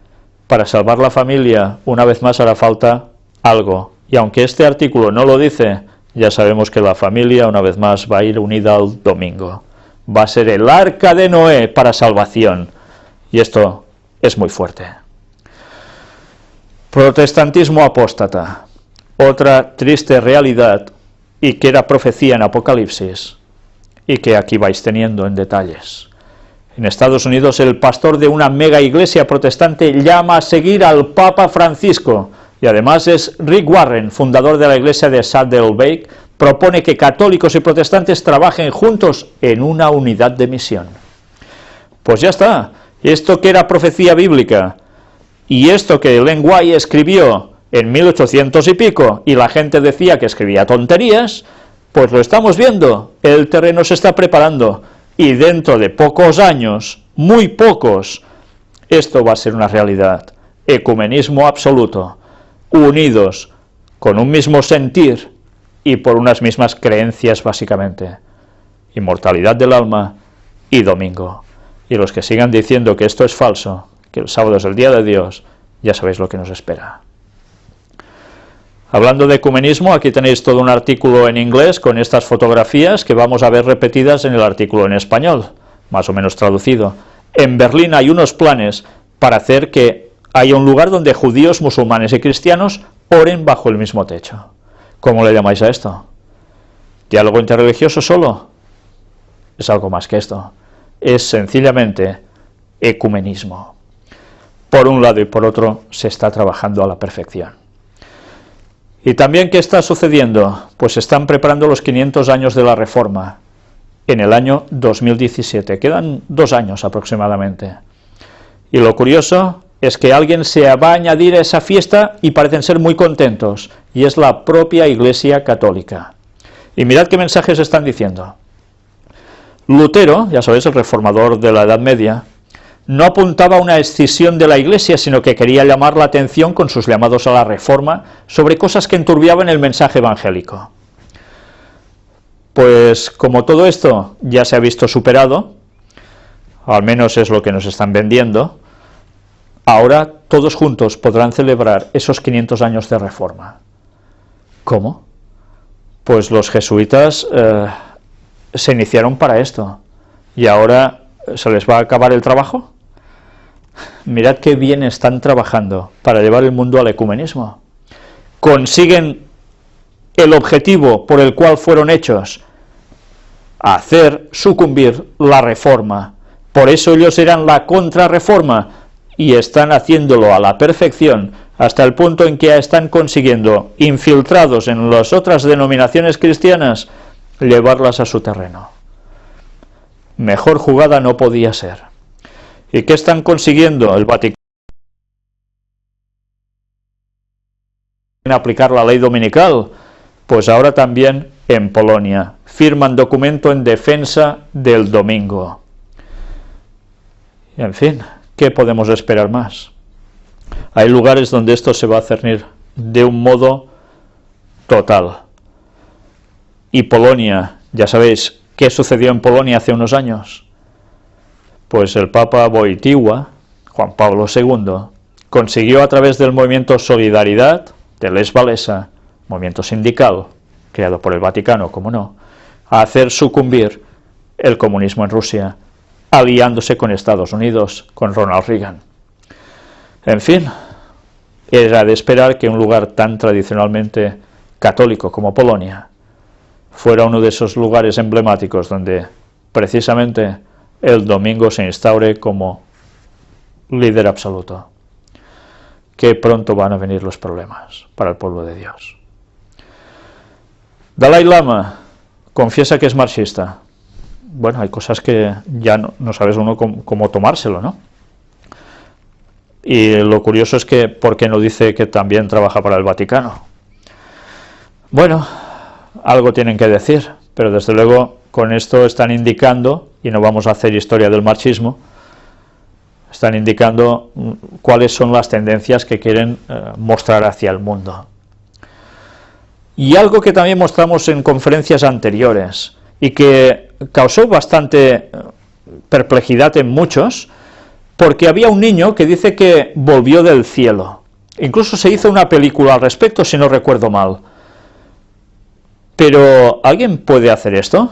Para salvar la familia, una vez más hará falta algo. Y aunque este artículo no lo dice, ya sabemos que la familia, una vez más, va a ir unida al domingo. Va a ser el arca de Noé para salvación. Y esto es muy fuerte. Protestantismo apóstata. Otra triste realidad, y que era profecía en Apocalipsis, y que aquí vais teniendo en detalles. En Estados Unidos, el pastor de una mega iglesia protestante llama a seguir al Papa Francisco, y además es Rick Warren, fundador de la iglesia de Saddleback, propone que católicos y protestantes trabajen juntos en una unidad de misión. Pues ya está, esto que era profecía bíblica, y esto que Ellen White escribió en 1800 y pico, y la gente decía que escribía tonterías, pues lo estamos viendo, el terreno se está preparando, y dentro de pocos años, muy pocos, esto va a ser una realidad. Ecumenismo absoluto, unidos, con un mismo sentir, y por unas mismas creencias básicamente. Inmortalidad del alma y domingo. Y los que sigan diciendo que esto es falso, que el sábado es el día de Dios, ya sabéis lo que nos espera. Hablando de ecumenismo, aquí tenéis todo un artículo en inglés con estas fotografías que vamos a ver repetidas en el artículo en español, más o menos traducido. En Berlín hay unos planes para hacer que haya un lugar donde judíos, musulmanes y cristianos oren bajo el mismo techo. ¿Cómo le llamáis a esto? ¿Diálogo interreligioso solo? Es algo más que esto. Es sencillamente ecumenismo. Por un lado y por otro se está trabajando a la perfección. ¿Y también qué está sucediendo? Pues se están preparando los 500 años de la Reforma en el año 2017. Quedan 2 años aproximadamente. Y lo curioso es que alguien se va a añadir a esa fiesta y parecen ser muy contentos, y es la propia Iglesia Católica. Y mirad qué mensajes están diciendo. Lutero, ya sabéis, el reformador de la Edad Media, no apuntaba a una escisión de la Iglesia, sino que quería llamar la atención con sus llamados a la Reforma sobre cosas que enturbiaban el mensaje evangélico. Pues como todo esto ya se ha visto superado, al menos es lo que nos están vendiendo, ahora todos juntos podrán celebrar esos 500 años de Reforma. ¿Cómo? Pues los jesuitas se iniciaron para esto, y ahora ¿se les va a acabar el trabajo? Mirad qué bien están trabajando para llevar el mundo al ecumenismo. Consiguen el objetivo por el cual fueron hechos, hacer sucumbir la Reforma. Por eso ellos eran la contrarreforma, y están haciéndolo a la perfección, hasta el punto en que están consiguiendo, infiltrados en las otras denominaciones cristianas, llevarlas a su terreno. Mejor jugada no podía ser. ¿Y qué están consiguiendo? El Vaticano en aplicar la ley dominical, pues ahora también en Polonia firman documento en defensa del domingo. Y en fin, ¿qué podemos esperar más? Hay lugares donde esto se va a cernir de un modo total. Y Polonia, ya sabéis, ¿qué sucedió en Polonia hace unos años? Pues el Papa Wojtyła, Juan Pablo II, consiguió a través del movimiento Solidaridad de Lech Walesa, movimiento sindical, creado por el Vaticano, como no, a hacer sucumbir el comunismo en Rusia, aliándose con Estados Unidos, con Ronald Reagan. En fin, era de esperar que un lugar tan tradicionalmente católico como Polonia fuera uno de esos lugares emblemáticos donde precisamente el domingo se instaure como líder absoluto. Que pronto van a venir los problemas para el pueblo de Dios. Dalai Lama confiesa que es marxista. Bueno, hay cosas que ya no sabes uno cómo tomárselo, ¿no? Y lo curioso es que, ¿por qué no dice que también trabaja para el Vaticano? Bueno, algo tienen que decir, pero desde luego con esto están indicando, y no vamos a hacer historia del marxismo, están indicando cuáles son las tendencias que quieren mostrar hacia el mundo. Y algo que también mostramos en conferencias anteriores, y que causó bastante perplejidad en muchos, porque había un niño que dice que volvió del cielo. Incluso se hizo una película al respecto, si no recuerdo mal. Pero, ¿alguien puede hacer esto?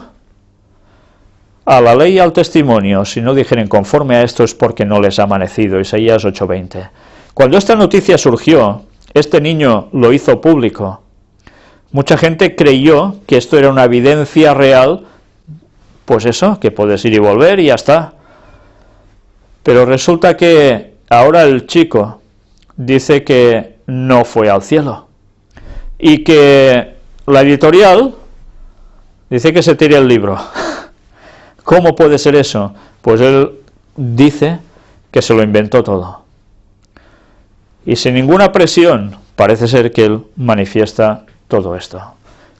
A la ley y al testimonio, si no dijeren conforme a esto es porque no les ha amanecido. Isaías 8:20. Cuando esta noticia surgió, este niño lo hizo público. Mucha gente creyó que esto era una evidencia real, pues eso, que puedes ir y volver y ya está. Pero resulta que ahora el chico dice que no fue al cielo y que la editorial dice que se tire el libro. ¿Cómo puede ser eso? Pues él dice que se lo inventó todo. Y sin ninguna presión, parece ser que él manifiesta todo esto.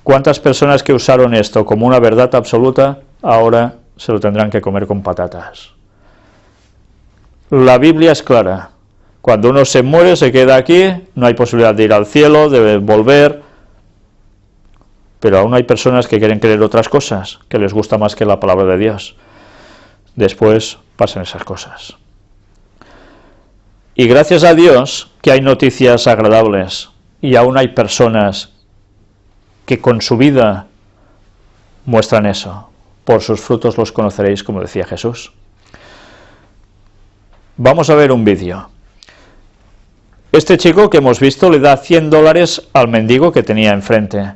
¿Cuántas personas que usaron esto como una verdad absoluta ahora se lo tendrán que comer con patatas? La Biblia es clara. Cuando uno se muere, se queda aquí, no hay posibilidad de ir al cielo, de volver. Pero aún hay personas que quieren creer otras cosas, que les gusta más que la palabra de Dios. Después pasan esas cosas. Y gracias a Dios que hay noticias agradables, y aún hay personas que con su vida muestran eso. Por sus frutos los conoceréis, como decía Jesús. Vamos a ver un vídeo. Este chico que hemos visto le da $100 al mendigo que tenía enfrente.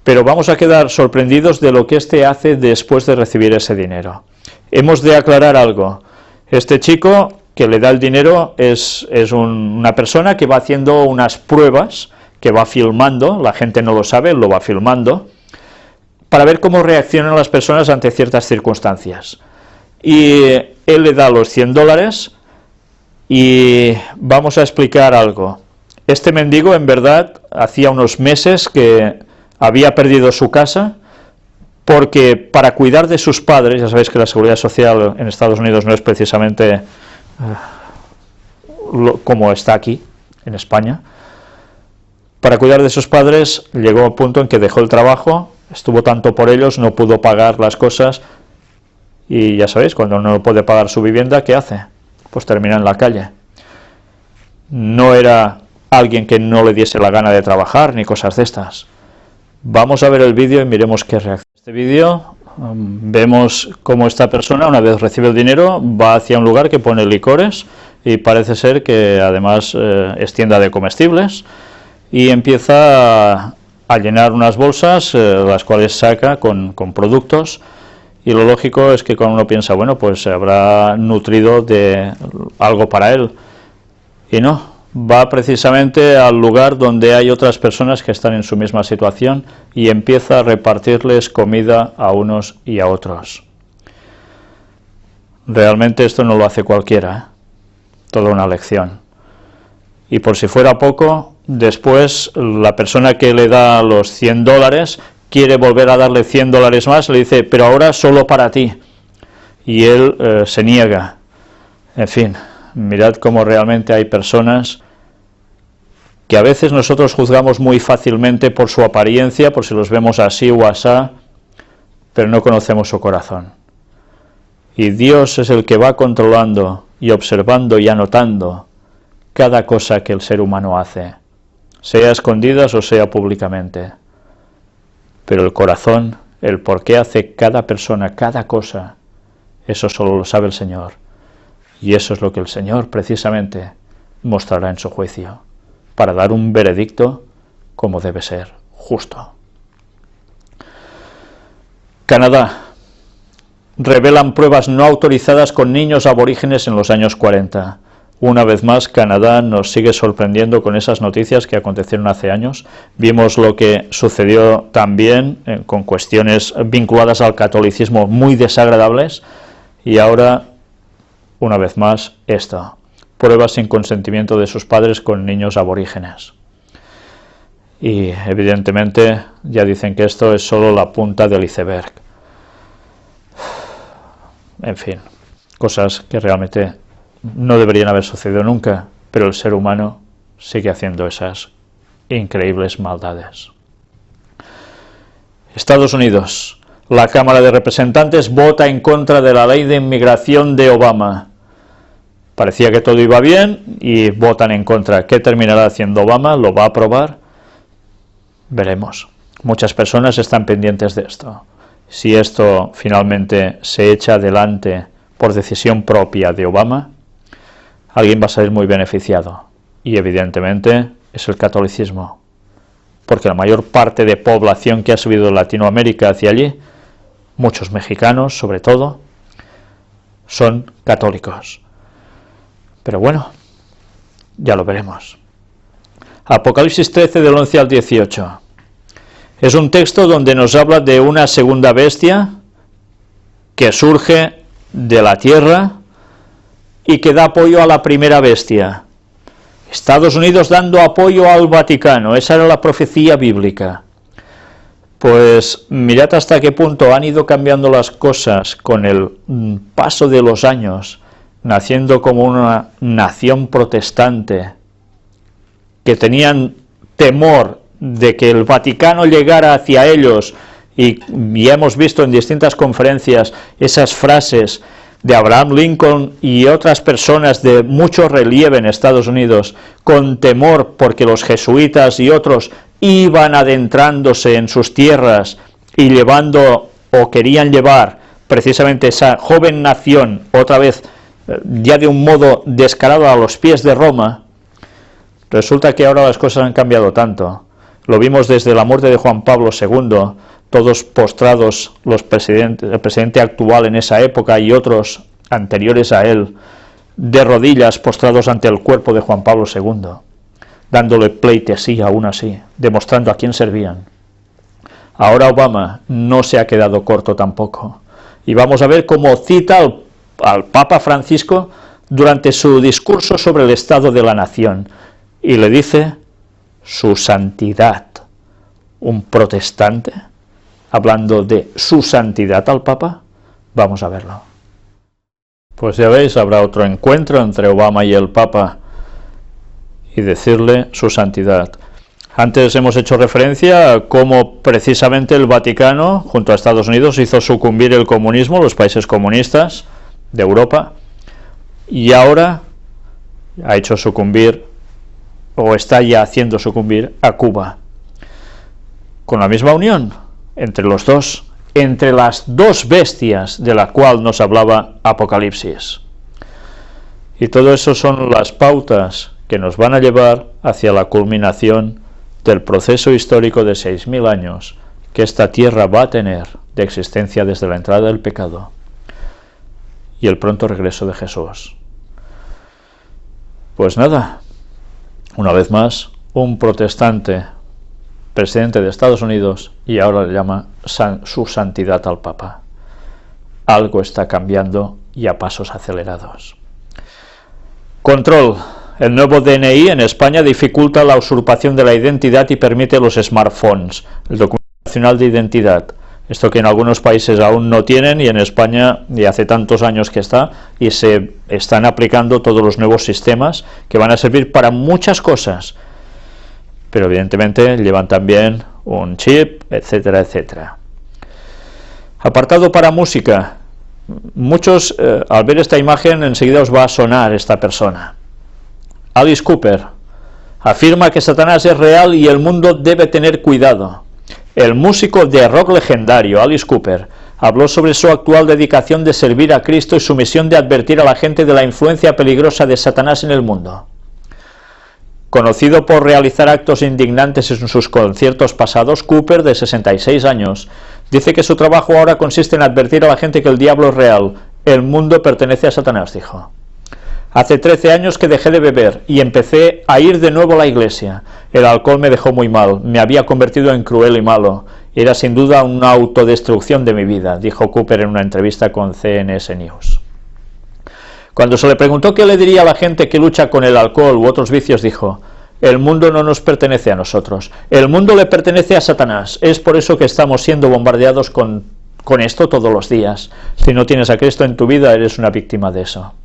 Pero vamos a quedar sorprendidos de lo que éste hace después de recibir ese dinero. Hemos de aclarar algo. Este chico que le da el dinero es una persona que va haciendo unas pruebas, que va filmando, la gente no lo sabe, lo va filmando, para ver cómo reaccionan las personas ante ciertas circunstancias. Y él le da los $100 y vamos a explicar algo. Este mendigo, en verdad, hacía unos meses que había perdido su casa porque para cuidar de sus padres, ya sabéis que la seguridad social en Estados Unidos no es precisamente como está aquí, en España. Para cuidar de sus padres llegó a un punto en que dejó el trabajo, estuvo tanto por ellos, no pudo pagar las cosas, y ya sabéis, cuando uno no puede pagar su vivienda, ¿qué hace? Pues termina en la calle. No era alguien que no le diese la gana de trabajar, ni cosas de estas. Vamos a ver el vídeo y miremos qué reacción. En este vídeo vemos cómo esta persona, una vez recibe el dinero, va hacia un lugar que pone licores, y parece ser que además es tienda de comestibles, y empieza a llenar unas bolsas, las cuales saca con productos, y lo lógico es que cuando uno piensa, bueno, pues se habrá nutrido de algo para él, y no, va precisamente al lugar donde hay otras personas que están en su misma situación y empieza a repartirles comida a unos y a otros. Realmente esto no lo hace cualquiera, ¿eh? Toda una lección. Y por si fuera poco, después la persona que le da los $100 quiere volver a darle $100 más, le dice, pero ahora solo para ti. Y él se niega. En fin, mirad cómo realmente hay personas que a veces nosotros juzgamos muy fácilmente por su apariencia, por si los vemos así o asá, pero no conocemos su corazón. Y Dios es el que va controlando y observando y anotando cada cosa que el ser humano hace, sea a escondidas o sea públicamente. Pero el corazón, el por qué hace cada persona, cada cosa, eso solo lo sabe el Señor. Y eso es lo que el Señor precisamente mostrará en su juicio, para dar un veredicto como debe ser, justo. Canadá. Revelan pruebas no autorizadas con niños aborígenes en los años 40. Una vez más, Canadá nos sigue sorprendiendo con esas noticias que acontecieron hace años. Vimos lo que sucedió también con cuestiones vinculadas al catolicismo muy desagradables, y ahora, una vez más, esto. Pruebas sin consentimiento de sus padres con niños aborígenes. Y evidentemente ya dicen que esto es solo la punta del iceberg. En fin, cosas que realmente no deberían haber sucedido nunca, pero el ser humano sigue haciendo esas increíbles maldades. Estados Unidos. La Cámara de Representantes vota en contra de la ley de inmigración de Obama. Parecía que todo iba bien y votan en contra. ¿Qué terminará haciendo Obama? ¿Lo va a aprobar? Veremos. Muchas personas están pendientes de esto. Si esto finalmente se echa adelante por decisión propia de Obama, alguien va a salir muy beneficiado. Y evidentemente es el catolicismo. Porque la mayor parte de población que ha subido de Latinoamérica hacia allí, muchos mexicanos sobre todo, son católicos. Pero bueno, ya lo veremos. Apocalipsis 13 del 11 al 18. Es un texto donde nos habla de una segunda bestia que surge de la tierra y que da apoyo a la primera bestia. Estados Unidos dando apoyo al Vaticano, esa era la profecía bíblica. Pues mirad hasta qué punto han ido cambiando las cosas con el paso de los años, naciendo como una nación protestante, que tenían temor de que el Vaticano llegara hacia ellos, y hemos visto en distintas conferencias esas frases de Abraham Lincoln y otras personas de mucho relieve en Estados Unidos, con temor porque los jesuitas y otros iban adentrándose en sus tierras y llevando, o querían llevar, precisamente esa joven nación, otra vez, ya de un modo descarado a los pies de Roma. Resulta que ahora las cosas han cambiado tanto. Lo vimos desde la muerte de Juan Pablo II, todos postrados, el presidente actual en esa época y otros anteriores a él, de rodillas postrados ante el cuerpo de Juan Pablo II, dándole pleitesía aún así, demostrando a quién servían. Ahora Obama no se ha quedado corto tampoco. Y vamos a ver cómo cita al Papa Francisco durante su discurso sobre el estado de la nación, y le dice: su santidad. Un protestante hablando de su santidad al Papa. Vamos a verlo. Pues ya veis, habrá otro encuentro entre Obama y el Papa y decirle su santidad. Antes hemos hecho referencia a cómo precisamente el Vaticano, junto a Estados Unidos, hizo sucumbir el comunismo, los países comunistas de Europa, y ahora ha hecho sucumbir, o está ya haciendo sucumbir, a Cuba, con la misma unión entre los dos, entre las dos bestias de la cual nos hablaba Apocalipsis. Y todo eso son las pautas que nos van a llevar hacia la culminación del proceso histórico de 6.000 años que esta tierra va a tener de existencia desde la entrada del pecado y el pronto regreso de Jesús. Pues nada, una vez más, un protestante, presidente de Estados Unidos, y ahora le llama su santidad al Papa. Algo está cambiando y a pasos acelerados. Control. El nuevo DNI en España dificulta la usurpación de la identidad y permite los smartphones, el documento nacional de identidad. Esto que en algunos países aún no tienen, y en España ya hace tantos años que está, y se están aplicando todos los nuevos sistemas que van a servir para muchas cosas, pero evidentemente llevan también un chip, etcétera, etcétera. Apartado para música. Muchos, al ver esta imagen, enseguida os va a sonar esta persona. Alice Cooper afirma que Satanás es real y el mundo debe tener cuidado. El músico de rock legendario Alice Cooper habló sobre su actual dedicación de servir a Cristo y su misión de advertir a la gente de la influencia peligrosa de Satanás en el mundo. Conocido por realizar actos indignantes en sus conciertos pasados, Cooper, de 66 años, dice que su trabajo ahora consiste en advertir a la gente que el diablo es real. El mundo pertenece a Satanás, dijo. Hace 13 años que dejé de beber y empecé a ir de nuevo a la iglesia. El alcohol me dejó muy mal, me había convertido en cruel y malo. Era sin duda una autodestrucción de mi vida, dijo Cooper en una entrevista con CNS News. Cuando se le preguntó qué le diría a la gente que lucha con el alcohol u otros vicios, dijo: el mundo no nos pertenece a nosotros, el mundo le pertenece a Satanás. Es por eso que estamos siendo bombardeados con esto todos los días. Si no tienes a Cristo en tu vida, eres una víctima de eso.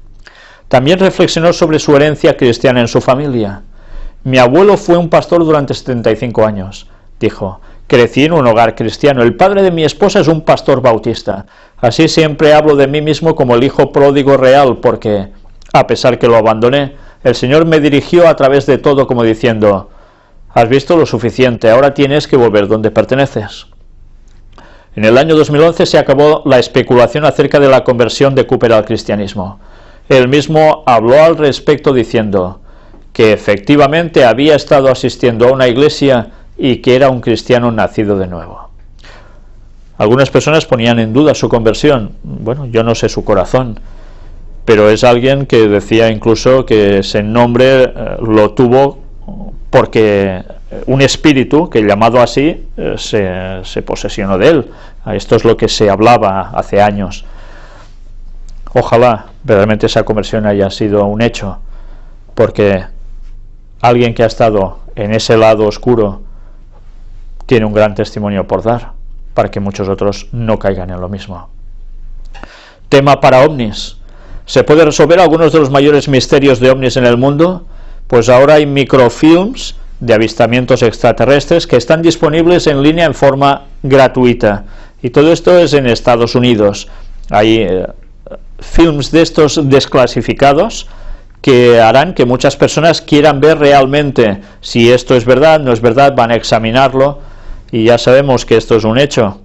También reflexionó sobre su herencia cristiana en su familia. Mi abuelo fue un pastor durante 75 años, dijo. Crecí en un hogar cristiano. El padre de mi esposa es un pastor bautista. Así siempre hablo de mí mismo como el hijo pródigo real, porque, a pesar que lo abandoné, el Señor me dirigió a través de todo como diciendo: has visto lo suficiente, ahora tienes que volver donde perteneces. En el año 2011 se acabó la especulación acerca de la conversión de Cooper al cristianismo. Él mismo habló al respecto diciendo que efectivamente había estado asistiendo a una iglesia y que era un cristiano nacido de nuevo. Algunas personas ponían en duda su conversión. Bueno, yo no sé su corazón. pero es alguien que decía incluso que ese nombre lo tuvo porque un espíritu, que llamado así, se posesionó de él. Esto es lo que se hablaba hace años. Ojalá realmente esa conversión haya sido un hecho, porque alguien que ha estado en ese lado oscuro tiene un gran testimonio por dar, para que muchos otros no caigan en lo mismo. Tema para ovnis. ¿Se puede resolver algunos de los mayores misterios de ovnis en el mundo? Pues ahora hay microfilms de avistamientos extraterrestres que están disponibles en línea en forma gratuita. Y todo esto es en Estados Unidos. Hay films de estos desclasificados que harán que muchas personas quieran ver realmente si esto es verdad, no es verdad, van a examinarlo, y ya sabemos que esto es un hecho.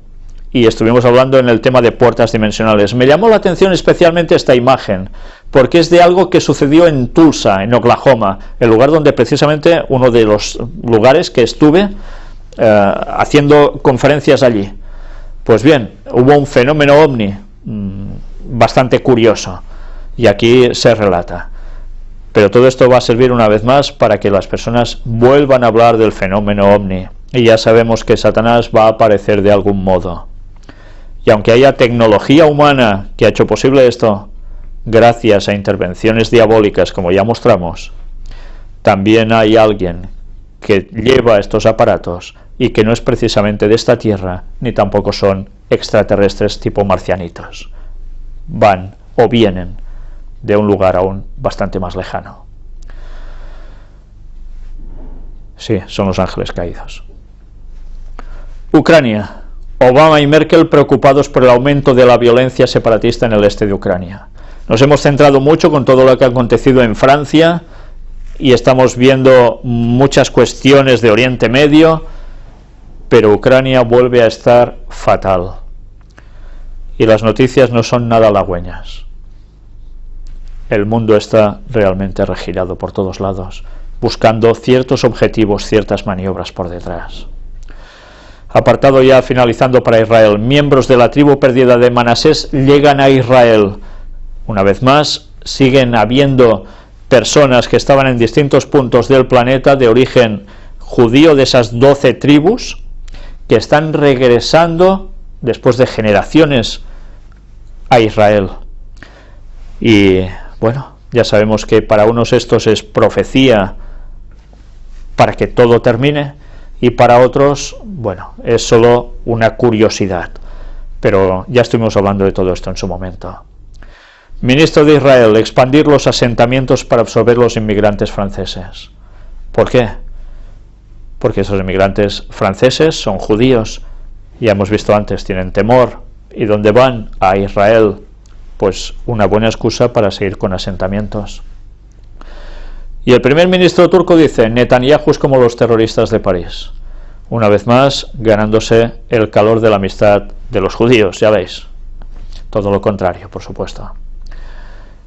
Y estuvimos hablando en el tema de puertas dimensionales. Me llamó la atención especialmente esta imagen, porque es de algo que sucedió en Tulsa, en Oklahoma, el lugar donde precisamente uno de los lugares que estuve haciendo conferencias allí. Pues bien, hubo un fenómeno ovni bastante curioso, y aquí se relata. Pero todo esto va a servir una vez más para que las personas vuelvan a hablar del fenómeno ovni, y ya sabemos que Satanás va a aparecer de algún modo. Y aunque haya tecnología humana que ha hecho posible esto, gracias a intervenciones diabólicas como ya mostramos, también hay alguien que lleva estos aparatos y que no es precisamente de esta tierra, ni tampoco son extraterrestres tipo marcianitos. Van o vienen de un lugar aún bastante más lejano. Sí, son los ángeles caídos. Ucrania. Obama y Merkel preocupados por el aumento de la violencia separatista en el este de Ucrania. Nos hemos centrado mucho con todo lo que ha acontecido en Francia y estamos viendo muchas cuestiones de Oriente Medio, pero Ucrania vuelve a estar fatal. Y las noticias no son nada halagüeñas. El mundo está realmente regirado por todos lados, buscando ciertos objetivos, ciertas maniobras por detrás. Apartado ya finalizando para Israel. Miembros de la tribu perdida de Manasés llegan a Israel. Una vez más, siguen habiendo personas que estaban en distintos puntos del planeta de origen judío de esas 12 tribus, que están regresando después de generaciones a Israel. Y bueno, ya sabemos que para unos estos es profecía para que todo termine, y para otros, bueno, es solo una curiosidad, pero ya estuvimos hablando de todo esto en su momento. Ministro de Israel, expandir los asentamientos para absorber los inmigrantes franceses. ¿Por qué? Porque esos inmigrantes franceses son judíos, ya hemos visto antes, tienen temor, y donde van a Israel, pues una buena excusa para seguir con asentamientos. Y el primer ministro turco dice, Netanyahu es como los terroristas de París. Una vez más, ganándose el calor de la amistad de los judíos, ya veis. Todo lo contrario, por supuesto.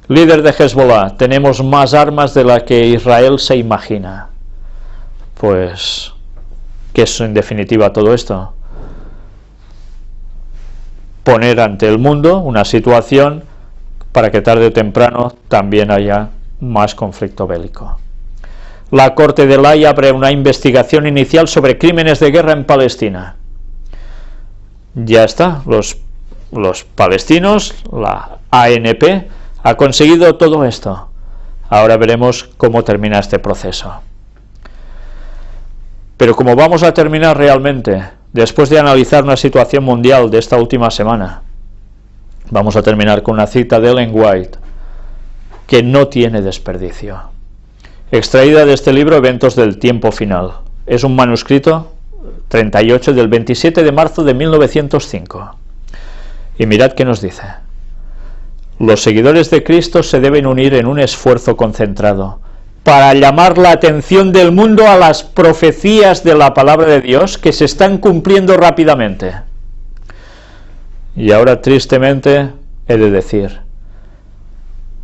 Líder de Hezbollah, tenemos más armas de las que Israel se imagina. Pues, ¿qué es en definitiva todo esto? Poner ante el mundo una situación para que tarde o temprano también haya más conflicto bélico. La Corte de La Haya abre una investigación inicial sobre crímenes de guerra en Palestina. Ya está, los palestinos, la ANP, ha conseguido todo esto. Ahora veremos cómo termina este proceso. Pero como vamos a terminar realmente, después de analizar una situación mundial de esta última semana, vamos a terminar con una cita de Ellen White, que no tiene desperdicio. Extraída de este libro Eventos del Tiempo Final. Es un manuscrito 38 del 27 de marzo de 1905. Y mirad qué nos dice. Los seguidores de Cristo se deben unir en un esfuerzo concentrado para llamar la atención del mundo a las profecías de la palabra de Dios que se están cumpliendo rápidamente. Y ahora tristemente he de decir,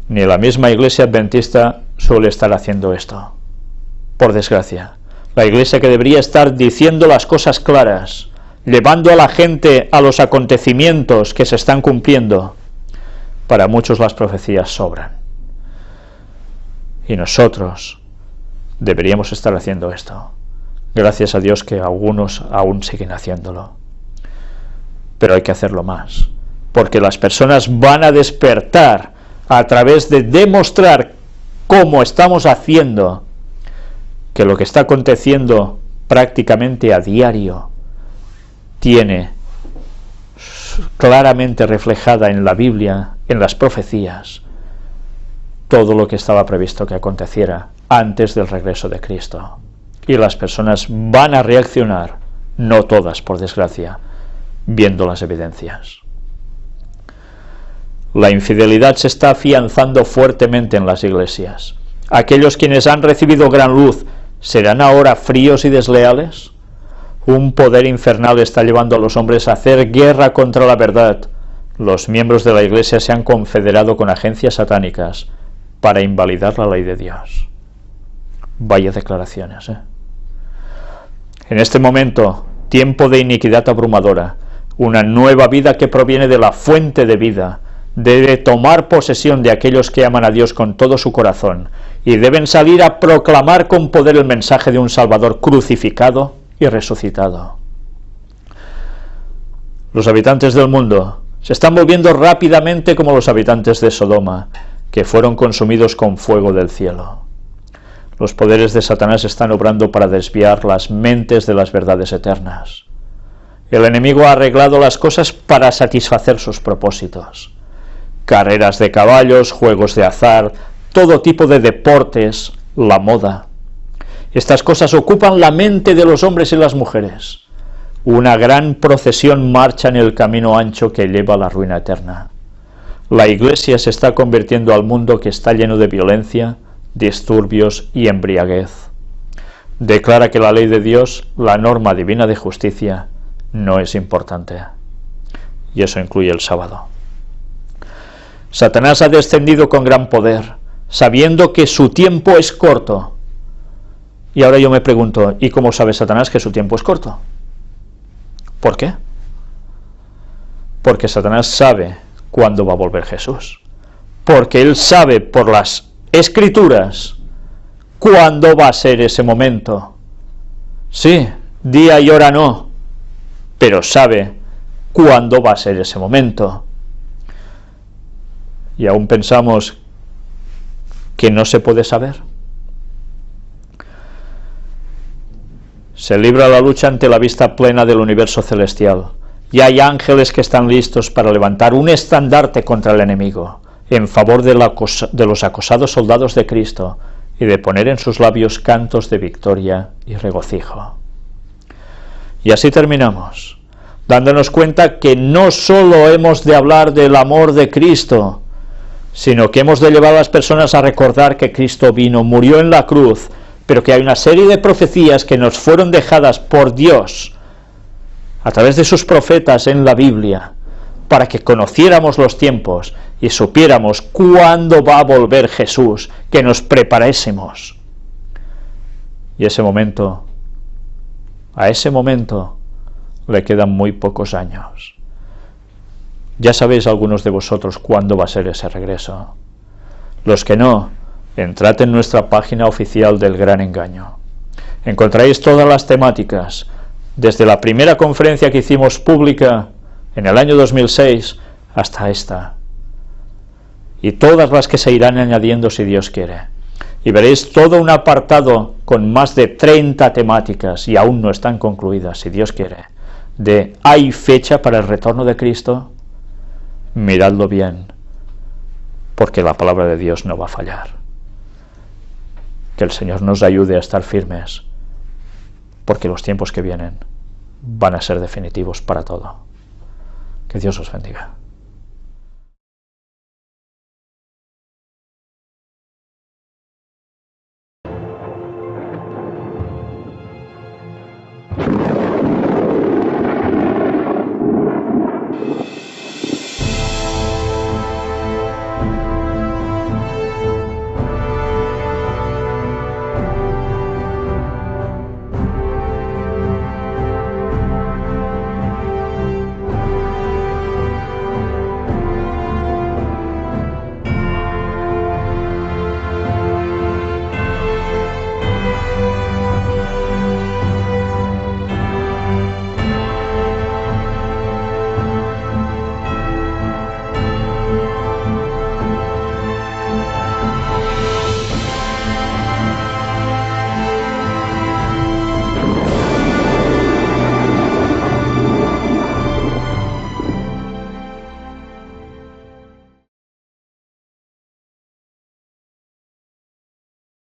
ni la misma Iglesia Adventista suele estar haciendo esto. Por desgracia, la Iglesia que debería estar diciendo las cosas claras, llevando a la gente a los acontecimientos que se están cumpliendo, Para muchos las profecías sobran. Y nosotros deberíamos estar haciendo esto. Gracias a Dios que algunos aún siguen haciéndolo. Pero hay que hacerlo más, porque las personas van a despertar a través de demostrar cómo estamos haciendo que lo que está aconteciendo prácticamente a diario tiene claramente reflejada en la Biblia, en las profecías, todo lo que estaba previsto que aconteciera antes del regreso de Cristo. Y las personas van a reaccionar, no todas por desgracia, viendo las evidencias. La infidelidad se está afianzando fuertemente en las iglesias. Aquellos quienes han recibido gran luz, ¿serán ahora fríos y desleales? Un poder infernal está llevando a los hombres a hacer guerra contra la verdad. Los miembros de la iglesia se han confederado con agencias satánicas para invalidar la ley de Dios. Vaya declaraciones, ¿eh? En este momento, tiempo de iniquidad abrumadora, una nueva vida que proviene de la fuente de vida, debe tomar posesión de aquellos que aman a Dios con todo su corazón y deben salir a proclamar con poder el mensaje de un Salvador crucificado y resucitado. Los habitantes del mundo se están volviendo rápidamente como los habitantes de Sodoma, que fueron consumidos con fuego del cielo. Los poderes de Satanás están obrando para desviar las mentes de las verdades eternas. El enemigo ha arreglado las cosas para satisfacer sus propósitos. Carreras de caballos, juegos de azar, todo tipo de deportes, la moda. Estas cosas ocupan la mente de los hombres y las mujeres. Una gran procesión marcha en el camino ancho que lleva a la ruina eterna. La iglesia se está convirtiendo al mundo que está lleno de violencia, disturbios y embriaguez. Declara que la ley de Dios, la norma divina de justicia, no es importante. Y eso incluye el sábado. Satanás ha descendido con gran poder, sabiendo que su tiempo es corto. Y ahora yo me pregunto, ¿y cómo sabe Satanás que su tiempo es corto? ¿Por qué? Porque Satanás sabe cuándo va a volver Jesús. Porque él sabe por las Escrituras cuándo va a ser ese momento. Sí, día y hora no, pero sabe cuándo va a ser ese momento. Y aún pensamos que no se puede saber. Se libra la lucha ante la vista plena del universo celestial, y hay ángeles que están listos para levantar un estandarte contra el enemigo, en favor de los acosados soldados de Cristo, y de poner en sus labios cantos de victoria y regocijo. Y así terminamos, dándonos cuenta que no solo hemos de hablar del amor de Cristo, sino que hemos de llevar a las personas a recordar que Cristo vino, murió en la cruz, pero que hay una serie de profecías que nos fueron dejadas por Dios a través de sus profetas en la Biblia, para que conociéramos los tiempos y supiéramos cuándo va a volver Jesús, que nos preparásemos. Y a ese momento le quedan muy pocos años. Ya sabéis algunos de vosotros cuándo va a ser ese regreso. Los que no, entrad en nuestra página oficial del Gran Engaño. Encontraréis todas las temáticas, desde la primera conferencia que hicimos pública en el año 2006 hasta esta, y todas las que se irán añadiendo si Dios quiere. Y veréis todo un apartado con más de 30 temáticas, y aún no están concluidas, si Dios quiere, de ¿hay fecha para el retorno de Cristo? Miradlo bien, porque la palabra de Dios no va a fallar. Que el Señor nos ayude a estar firmes, porque los tiempos que vienen van a ser definitivos para todo. Que Dios os bendiga.